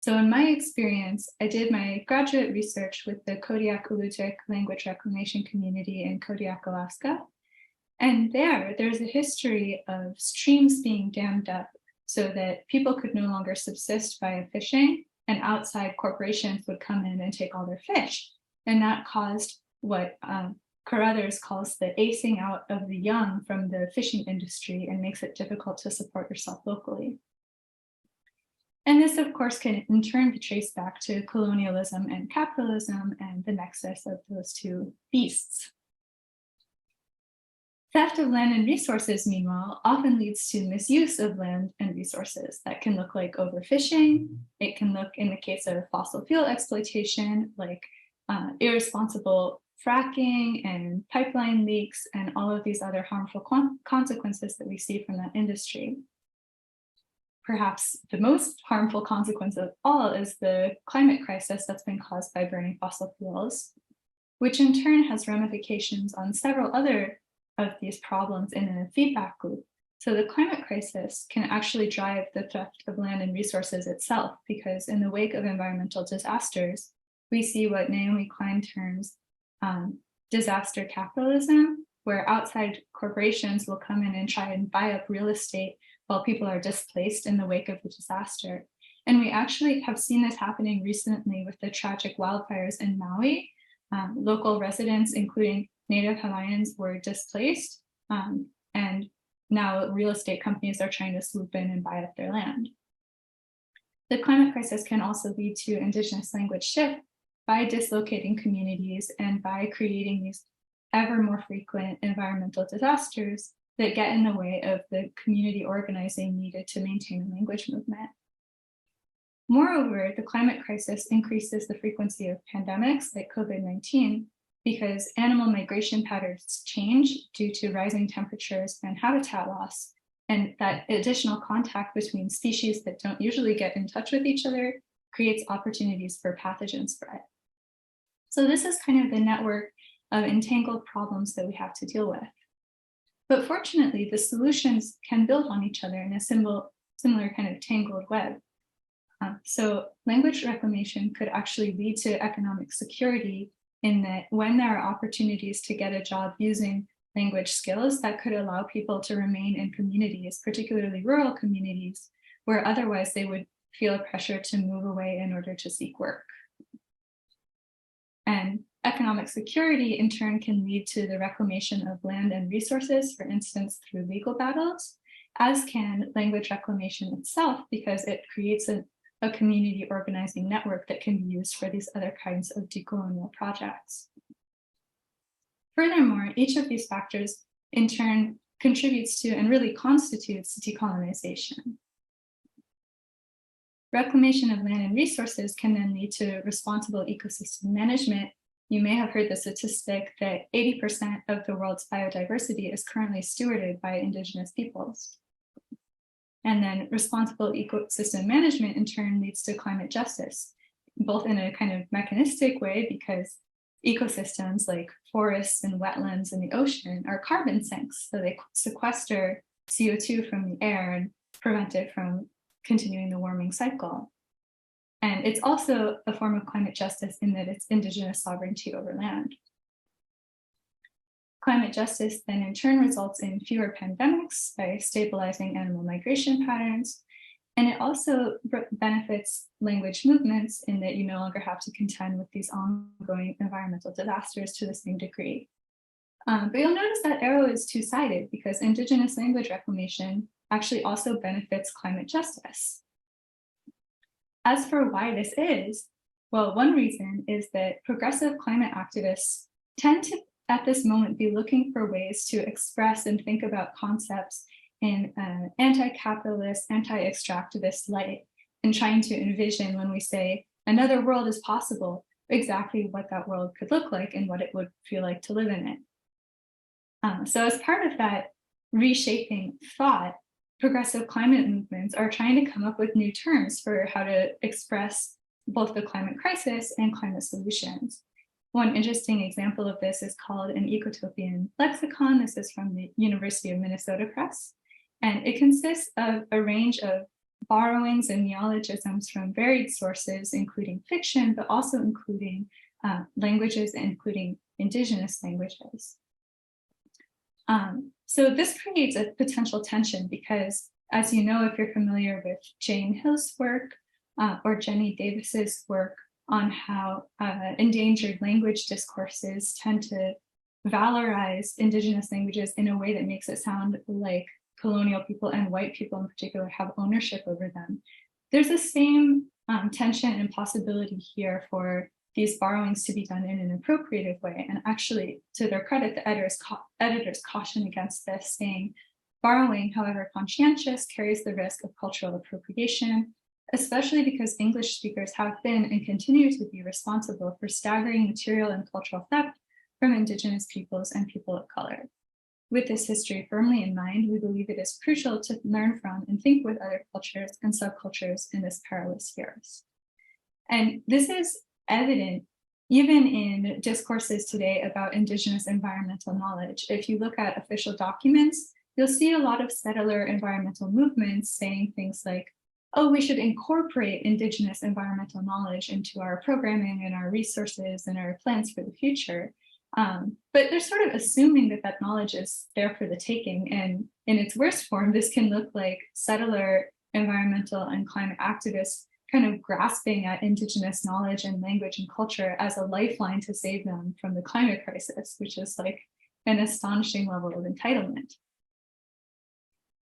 So in my experience, I did my graduate research with the Kodiak-Alutiiq language reclamation community in Kodiak, Alaska. And there's a history of streams being dammed up so that people could no longer subsist via fishing, and outside corporations would come in and take all their fish. And that caused what Carruthers calls the acing out of the young from the fishing industry and makes it difficult to support yourself locally. And this, of course, can in turn be traced back to colonialism and capitalism and the nexus of those two beasts. Theft of land and resources, meanwhile, often leads to misuse of land and resources. That can look like overfishing. It can look, in the case of fossil fuel exploitation, like irresponsible fracking and pipeline leaks and all of these other harmful consequences that we see from that industry. Perhaps the most harmful consequence of all is the climate crisis that's been caused by burning fossil fuels, which in turn has ramifications on several other of these problems in a feedback loop. So the climate crisis can actually drive the theft of land and resources itself, because in the wake of environmental disasters, we see what Naomi Klein terms disaster capitalism, where outside corporations will come in and try and buy up real estate while people are displaced in the wake of the disaster. And we actually have seen this happening recently with the tragic wildfires in Maui. Local residents, including Native Hawaiians, were displaced, and now real estate companies are trying to swoop in and buy up their land. The climate crisis can also lead to indigenous language shift by dislocating communities and by creating these ever more frequent environmental disasters that get in the way of the community organizing needed to maintain a language movement. Moreover, the climate crisis increases the frequency of pandemics like COVID-19 because animal migration patterns change due to rising temperatures and habitat loss. And that additional contact between species that don't usually get in touch with each other creates opportunities for pathogen spread. So this is kind of the network of entangled problems that we have to deal with. But fortunately, the solutions can build on each other in a similar kind of tangled web. So language reclamation could actually lead to economic security in that when there are opportunities to get a job using language skills, that could allow people to remain in communities, particularly rural communities, where otherwise they would feel pressure to move away in order to seek work. And economic security in turn can lead to the reclamation of land and resources, for instance, through legal battles, as can language reclamation itself, because it creates a community organizing network that can be used for these other kinds of decolonial projects. Furthermore, each of these factors in turn contributes to and really constitutes decolonization. Reclamation of land and resources can then lead to responsible ecosystem management. You may have heard the statistic that 80% of the world's biodiversity is currently stewarded by indigenous peoples. And then responsible ecosystem management in turn leads to climate justice, both in a kind of mechanistic way because ecosystems like forests and wetlands in the ocean are carbon sinks. So they sequester CO2 from the air and prevent it from continuing the warming cycle. And it's also a form of climate justice in that it's indigenous sovereignty over land. Climate justice then in turn results in fewer pandemics by stabilizing animal migration patterns. And it also benefits language movements in that you no longer have to contend with these ongoing environmental disasters to the same degree. But you'll notice that arrow is two-sided because indigenous language reclamation actually also benefits climate justice. As for why this is, well, one reason is that progressive climate activists tend to at this moment be looking for ways to express and think about concepts in an anti-capitalist, anti-extractivist light, and trying to envision when we say another world is possible, exactly what that world could look like and what it would feel like to live in it. So as part of that reshaping thought, progressive climate movements are trying to come up with new terms for how to express both the climate crisis and climate solutions. One interesting example of this is called an ecotopian lexicon. This is from the University of Minnesota Press. And it consists of a range of borrowings and neologisms from varied sources, including fiction, but also including languages, including indigenous languages. So this creates a potential tension because, as you know, if you're familiar with Jane Hill's work or Jenny Davis's work, on how endangered language discourses tend to valorize indigenous languages in a way that makes it sound like colonial people and white people in particular have ownership over them. There's the same tension and possibility here for these borrowings to be done in an appropriative way. And actually, to their credit, the editors caution against this, saying, borrowing, however conscientious, carries the risk of cultural appropriation, especially because English speakers have been and continue to be responsible for staggering material and cultural theft from indigenous peoples and people of color. With this history firmly in mind, we believe it is crucial to learn from and think with other cultures and subcultures in this perilous years. And this is evident even in discourses today about indigenous environmental knowledge. If you look at official documents, you'll see a lot of settler environmental movements saying things like, oh, we should incorporate indigenous environmental knowledge into our programming and our resources and our plans for the future. But they're sort of assuming that that knowledge is there for the taking. And in its worst form, this can look like settler, environmental, and climate activists kind of grasping at indigenous knowledge and language and culture as a lifeline to save them from the climate crisis, which is like an astonishing level of entitlement.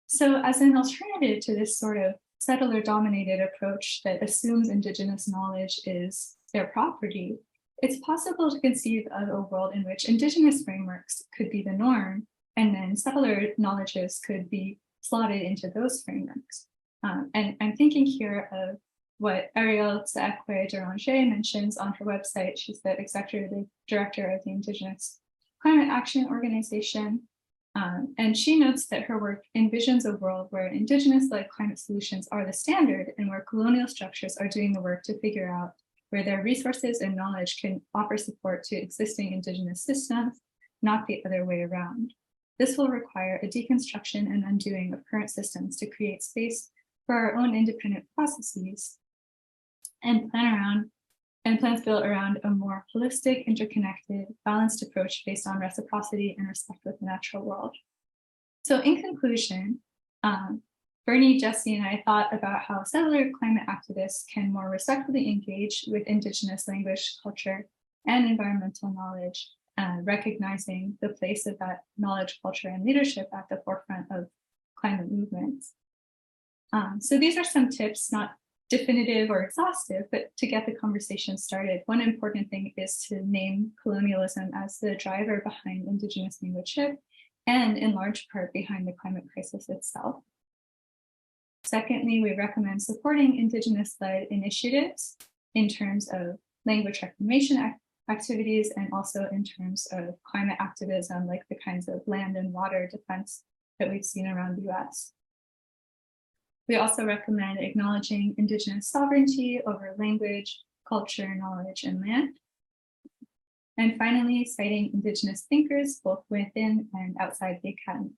So as an alternative to this sort of settler-dominated approach that assumes indigenous knowledge is their property, it's possible to conceive of a world in which indigenous frameworks could be the norm, and then settler knowledges could be slotted into those frameworks. And I'm thinking here of what Arielle Deranger mentions on her website. She's the executive director of the Indigenous Climate Action Organization. And she notes that her work envisions a world where indigenous-led climate solutions are the standard and where colonial structures are doing the work to figure out where their resources and knowledge can offer support to existing indigenous systems, not the other way around. This will require a deconstruction and undoing of current systems to create space for our own independent processes and plans built around a more holistic, interconnected, balanced approach based on reciprocity and respect with the natural world. So in conclusion, Bernie, Jesse, and I thought about how settler climate activists can more respectfully engage with indigenous language, culture, and environmental knowledge, recognizing the place of that knowledge, culture, and leadership at the forefront of climate movements. So these are some tips, not definitive or exhaustive, but to get the conversation started, one important thing is to name colonialism as the driver behind indigenous language shift, and in large part behind the climate crisis itself. Secondly, we recommend supporting indigenous-led initiatives in terms of language reclamation activities and also in terms of climate activism, like the kinds of land and water defense that we've seen around the US. We also recommend acknowledging indigenous sovereignty over language, culture, knowledge, and land. And finally, citing indigenous thinkers both within and outside the academy.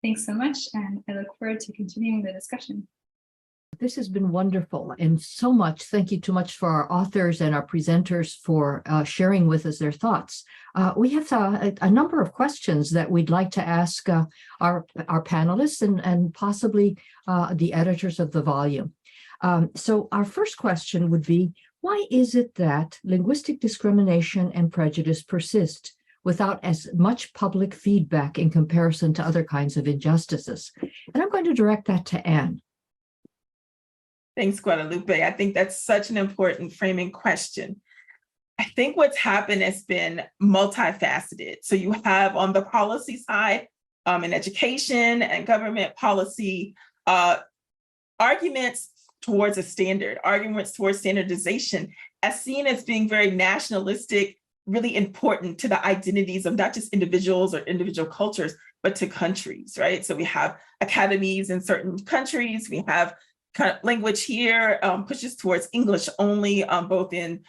Thanks so much, and I look forward to continuing the discussion. This has been wonderful, and so much. Thank you too much for our authors and our presenters for sharing with us their thoughts. We have a number of questions that we'd like to ask our panelists and possibly the editors of the volume. So our first question would be, why is it that linguistic discrimination and prejudice persist without as much public feedback in comparison to other kinds of injustices? And I'm going to direct that to Anne. Thanks, Guadalupe. I think that's such an important framing question. I think what's happened has been multifaceted. So you have on the policy side, in education and government policy, arguments towards a standard, arguments towards standardization, as seen as being very nationalistic, really important to the identities of not just individuals or individual cultures, but to countries, right? So we have academies in certain countries, we have kind of language here pushes towards English only, both in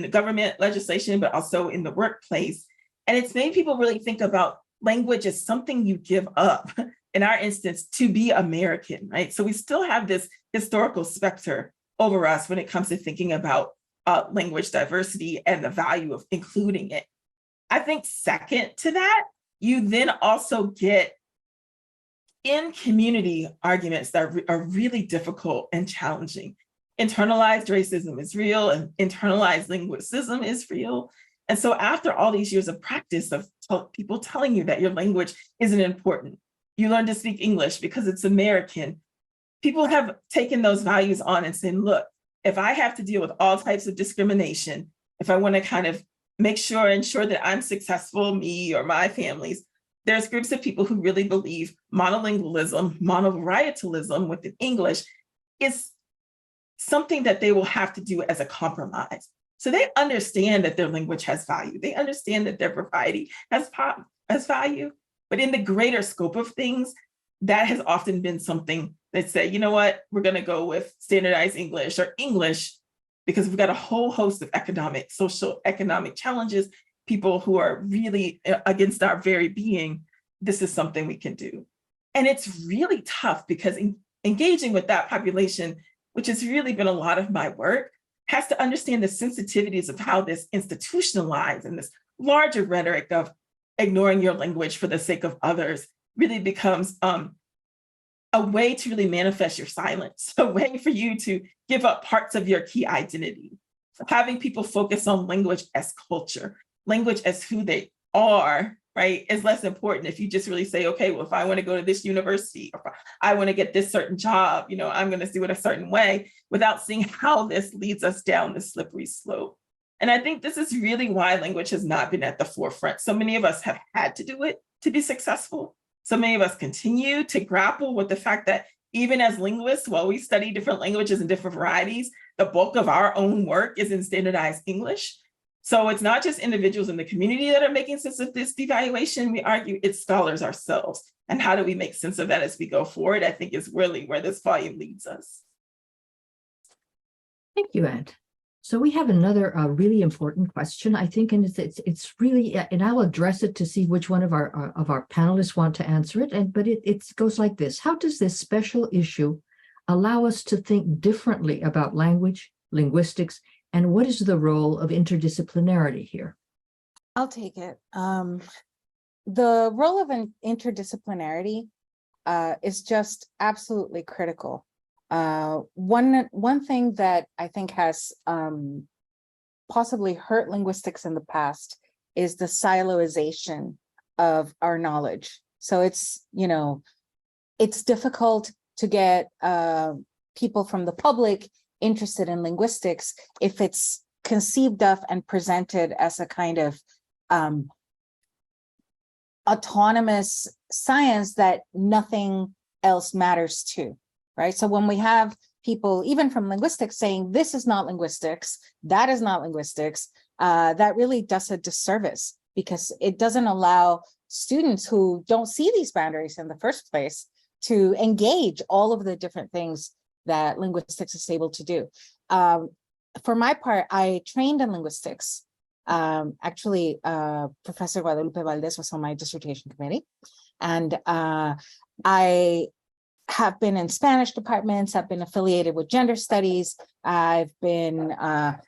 government legislation, but also in the workplace. And it's made people really think about language as something you give up, in our instance, to be American, right? So we still have this historical specter over us when it comes to thinking about language diversity and the value of including it. I think second to that, you then also get in community arguments that are really difficult and challenging. Internalized racism is real and internalized linguicism is real. And so after all these years of practice of people telling you that your language isn't important, you learn to speak English because it's American, people have taken those values on and saying, look, if I have to deal with all types of discrimination, if I want to kind of ensure that I'm successful, me or my families, there's groups of people who really believe monolingualism, monovarietalism within English is something that they will have to do as a compromise. So they understand that their language has value. They understand that their variety has value. But in the greater scope of things, that has often been something that say, you know what, we're going to go with standardized English or English because we've got a whole host of social economic challenges, people who are really against our very being. This is something we can do. And it's really tough because engaging with that population, which has really been a lot of my work, has to understand the sensitivities of how this institutionalized and this larger rhetoric of ignoring your language for the sake of others really becomes a way to really manifest your silence, a way for you to give up parts of your key identity. Having people focus on language as culture, language as who they are, right, is less important if you just really say, okay, well, if I want to go to this university, or if I want to get this certain job, you know, I'm going to do it a certain way, without seeing how this leads us down the slippery slope. And I think this is really why language has not been at the forefront. So many of us have had to do it to be successful. So many of us continue to grapple with the fact that even as linguists, while we study different languages and different varieties, the bulk of our own work is in standardized English. So it's not just individuals in the community that are making sense of this devaluation. We argue it's scholars ourselves. And how do we make sense of that as we go forward, I think is really where this volume leads us. Thank you, Anne. So we have another really important question, I think, and it's really, and I'll address it to see which one of our panelists want to answer it. But it goes like this: how does this special issue allow us to think differently about language, linguistics, and what is the role of interdisciplinarity here? I'll take it. The role of an interdisciplinarity is just absolutely critical. One thing that I think has possibly hurt linguistics in the past is the siloization of our knowledge. So it's, you know, it's difficult to get people from the public interested in linguistics if it's conceived of and presented as a kind of autonomous science that nothing else matters to. Right. So when we have people, even from linguistics, saying this is not linguistics, that is not linguistics, that really does a disservice, because it doesn't allow students who don't see these boundaries in the first place to engage all of the different things that linguistics is able to do. For my part, I trained in linguistics. Actually, Professor Guadalupe Valdez was on my dissertation committee, and I have been in Spanish departments. I've been affiliated with gender studies. I've been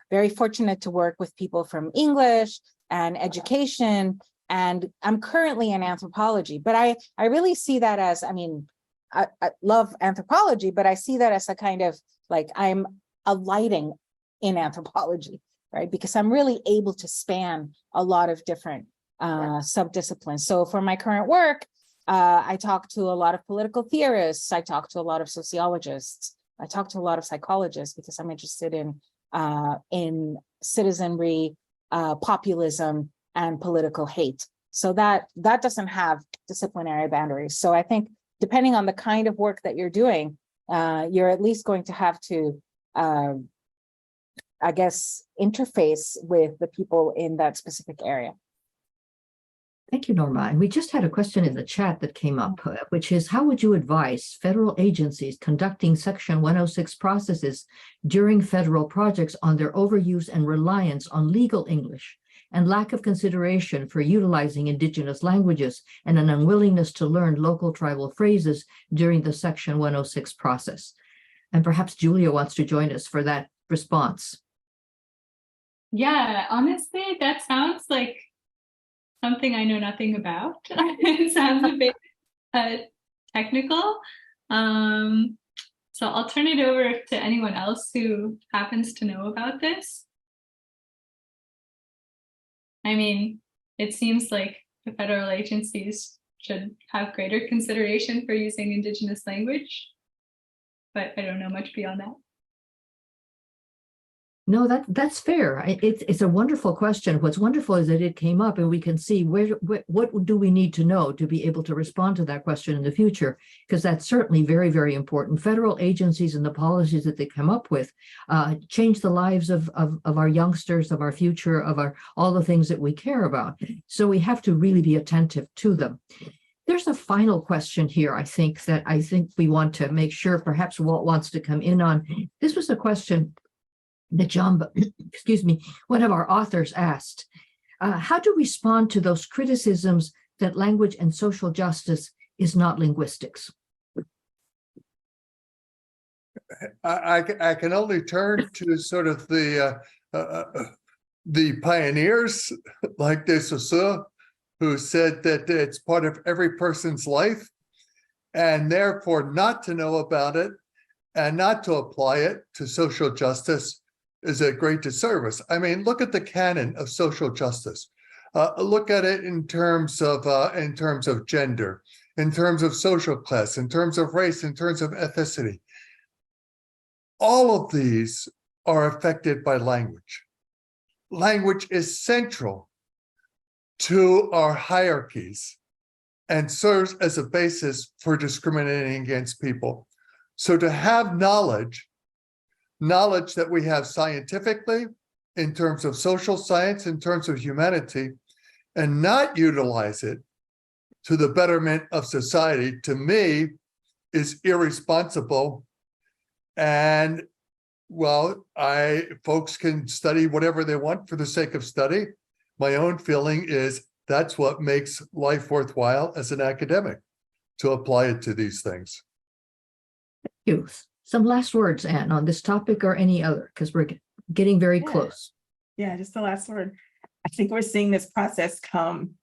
very fortunate to work with people from English and education, and I'm currently in anthropology. But I really see that as, I mean, I love anthropology, but I see that as a kind of like I'm alighting in anthropology, right? Because I'm really able to span a lot of different subdisciplines. So for my current work, I talk to a lot of political theorists. I talk to a lot of sociologists. I talk to a lot of psychologists because I'm interested in citizenry, populism, and political hate. So that doesn't have disciplinary boundaries. So I think depending on the kind of work that you're doing, you're at least going to have to, I guess, interface with the people in that specific area. Thank you, Norma. And we just had a question in the chat that came up, which is, how would you advise federal agencies conducting Section 106 processes during federal projects on their overuse and reliance on legal English and lack of consideration for utilizing indigenous languages and an unwillingness to learn local tribal phrases during the Section 106 process? And perhaps Julia wants to join us for that response. Yeah, honestly, that sounds like something I know nothing about. It sounds a bit technical. So I'll turn it over to anyone else who happens to know about this. I mean, it seems like the federal agencies should have greater consideration for using Indigenous language, but I don't know much beyond that. No, that's fair. It's a wonderful question. What's wonderful is that it came up and we can see what do we need to know to be able to respond to that question in the future, because that's certainly very, very important. Federal agencies and the policies that they come up with change the lives of our youngsters, of our future, of all the things that we care about. So we have to really be attentive to them. There's a final question here, I think we want to make sure perhaps Walt wants to come in on. This was a question that John, one of our authors asked, how to respond to those criticisms that language and social justice is not linguistics? I can only turn to sort of the pioneers like Dædalus, who said that it's part of every person's life, and therefore not to know about it and not to apply it to social justice is a great disservice. I mean, look at the canon of social justice. Look at it in terms of gender, in terms of social class, in terms of race, in terms of ethnicity. All of these are affected by language. Language is central to our hierarchies and serves as a basis for discriminating against people. So to have knowledge that we have scientifically, in terms of social science, in terms of humanity, and not utilize it to the betterment of society, to me, is irresponsible. And well, folks can study whatever they want for the sake of study. My own feeling is that's what makes life worthwhile as an academic, to apply it to these things. Thank you. Some last words, Anne, on this topic or any other, because we're getting very close. Yeah, just the last word. I think we're seeing this process come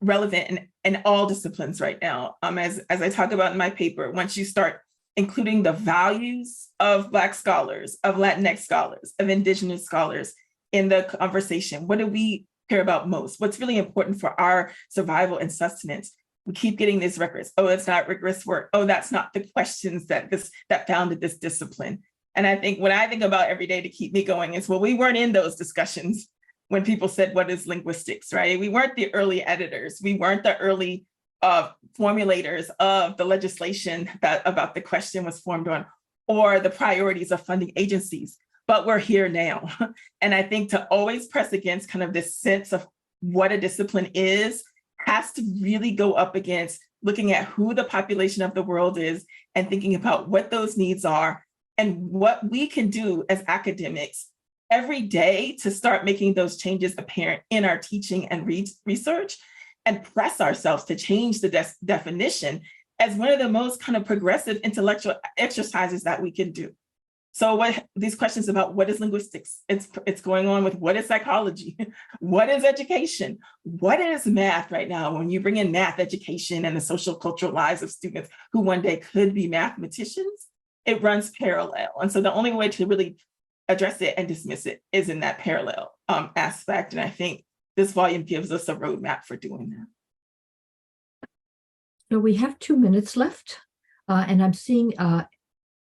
relevant in all disciplines right now. As I talk about in my paper, once you start including the values of Black scholars, of Latinx scholars, of Indigenous scholars in the conversation, what do we care about most? What's really important for our survival and sustenance? We keep getting these records. Oh, it's not rigorous work. Oh, that's not the questions that founded this discipline. And I think what I think about every day to keep me going is, well, we weren't in those discussions when people said, what is linguistics, right? We weren't the early editors. We weren't the early formulators of the legislation that about the question was formed on, or the priorities of funding agencies, but we're here now. And I think to always press against kind of this sense of what a discipline is has to really go up against looking at who the population of the world is and thinking about what those needs are and what we can do as academics every day to start making those changes apparent in our teaching and research, and press ourselves to change the definition as one of the most kind of progressive intellectual exercises that we can do. So what these questions about what is linguistics, it's going on with what is psychology, what is education, what is math right now? When you bring in math education and the social cultural lives of students who one day could be mathematicians, it runs parallel. And so the only way to really address it and dismiss it is in that parallel aspect. And I think this volume gives us a roadmap for doing that. So we have 2 minutes left, and I'm seeing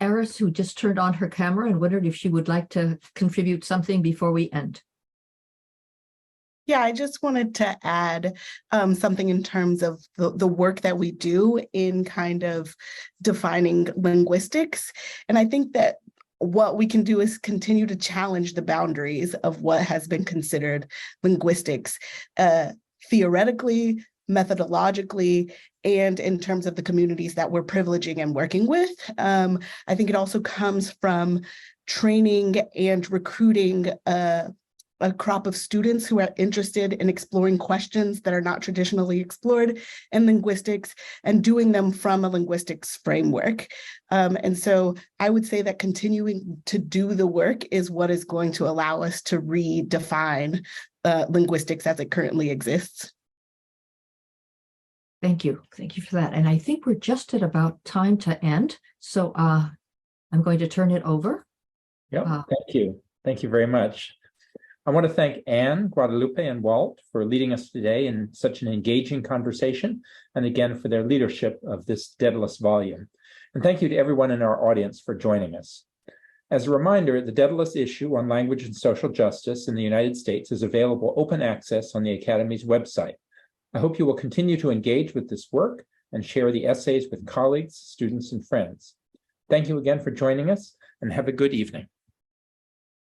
Eris, who just turned on her camera, and wondered if she would like to contribute something before we end. Yeah, I just wanted to add something in terms of the work that we do in kind of defining linguistics. And I think that what we can do is continue to challenge the boundaries of what has been considered linguistics, theoretically, methodologically, and in terms of the communities that we're privileging and working with. I think it also comes from training and recruiting a crop of students who are interested in exploring questions that are not traditionally explored in linguistics and doing them from a linguistics framework. And so I would say that continuing to do the work is what is going to allow us to redefine linguistics as it currently exists. Thank you. Thank you for that. And I think we're just at about time to end. So I'm going to turn it over. Yep, thank you. Thank you very much. I want to thank Anne, Guadalupe, and Walt for leading us today in such an engaging conversation, and again for their leadership of this Dædalus volume. And thank you to everyone in our audience for joining us. As a reminder, the Dædalus issue on language and social justice in the United States is available open access on the Academy's website. I hope you will continue to engage with this work and share the essays with colleagues, students, and friends. Thank you again for joining us, and have a good evening.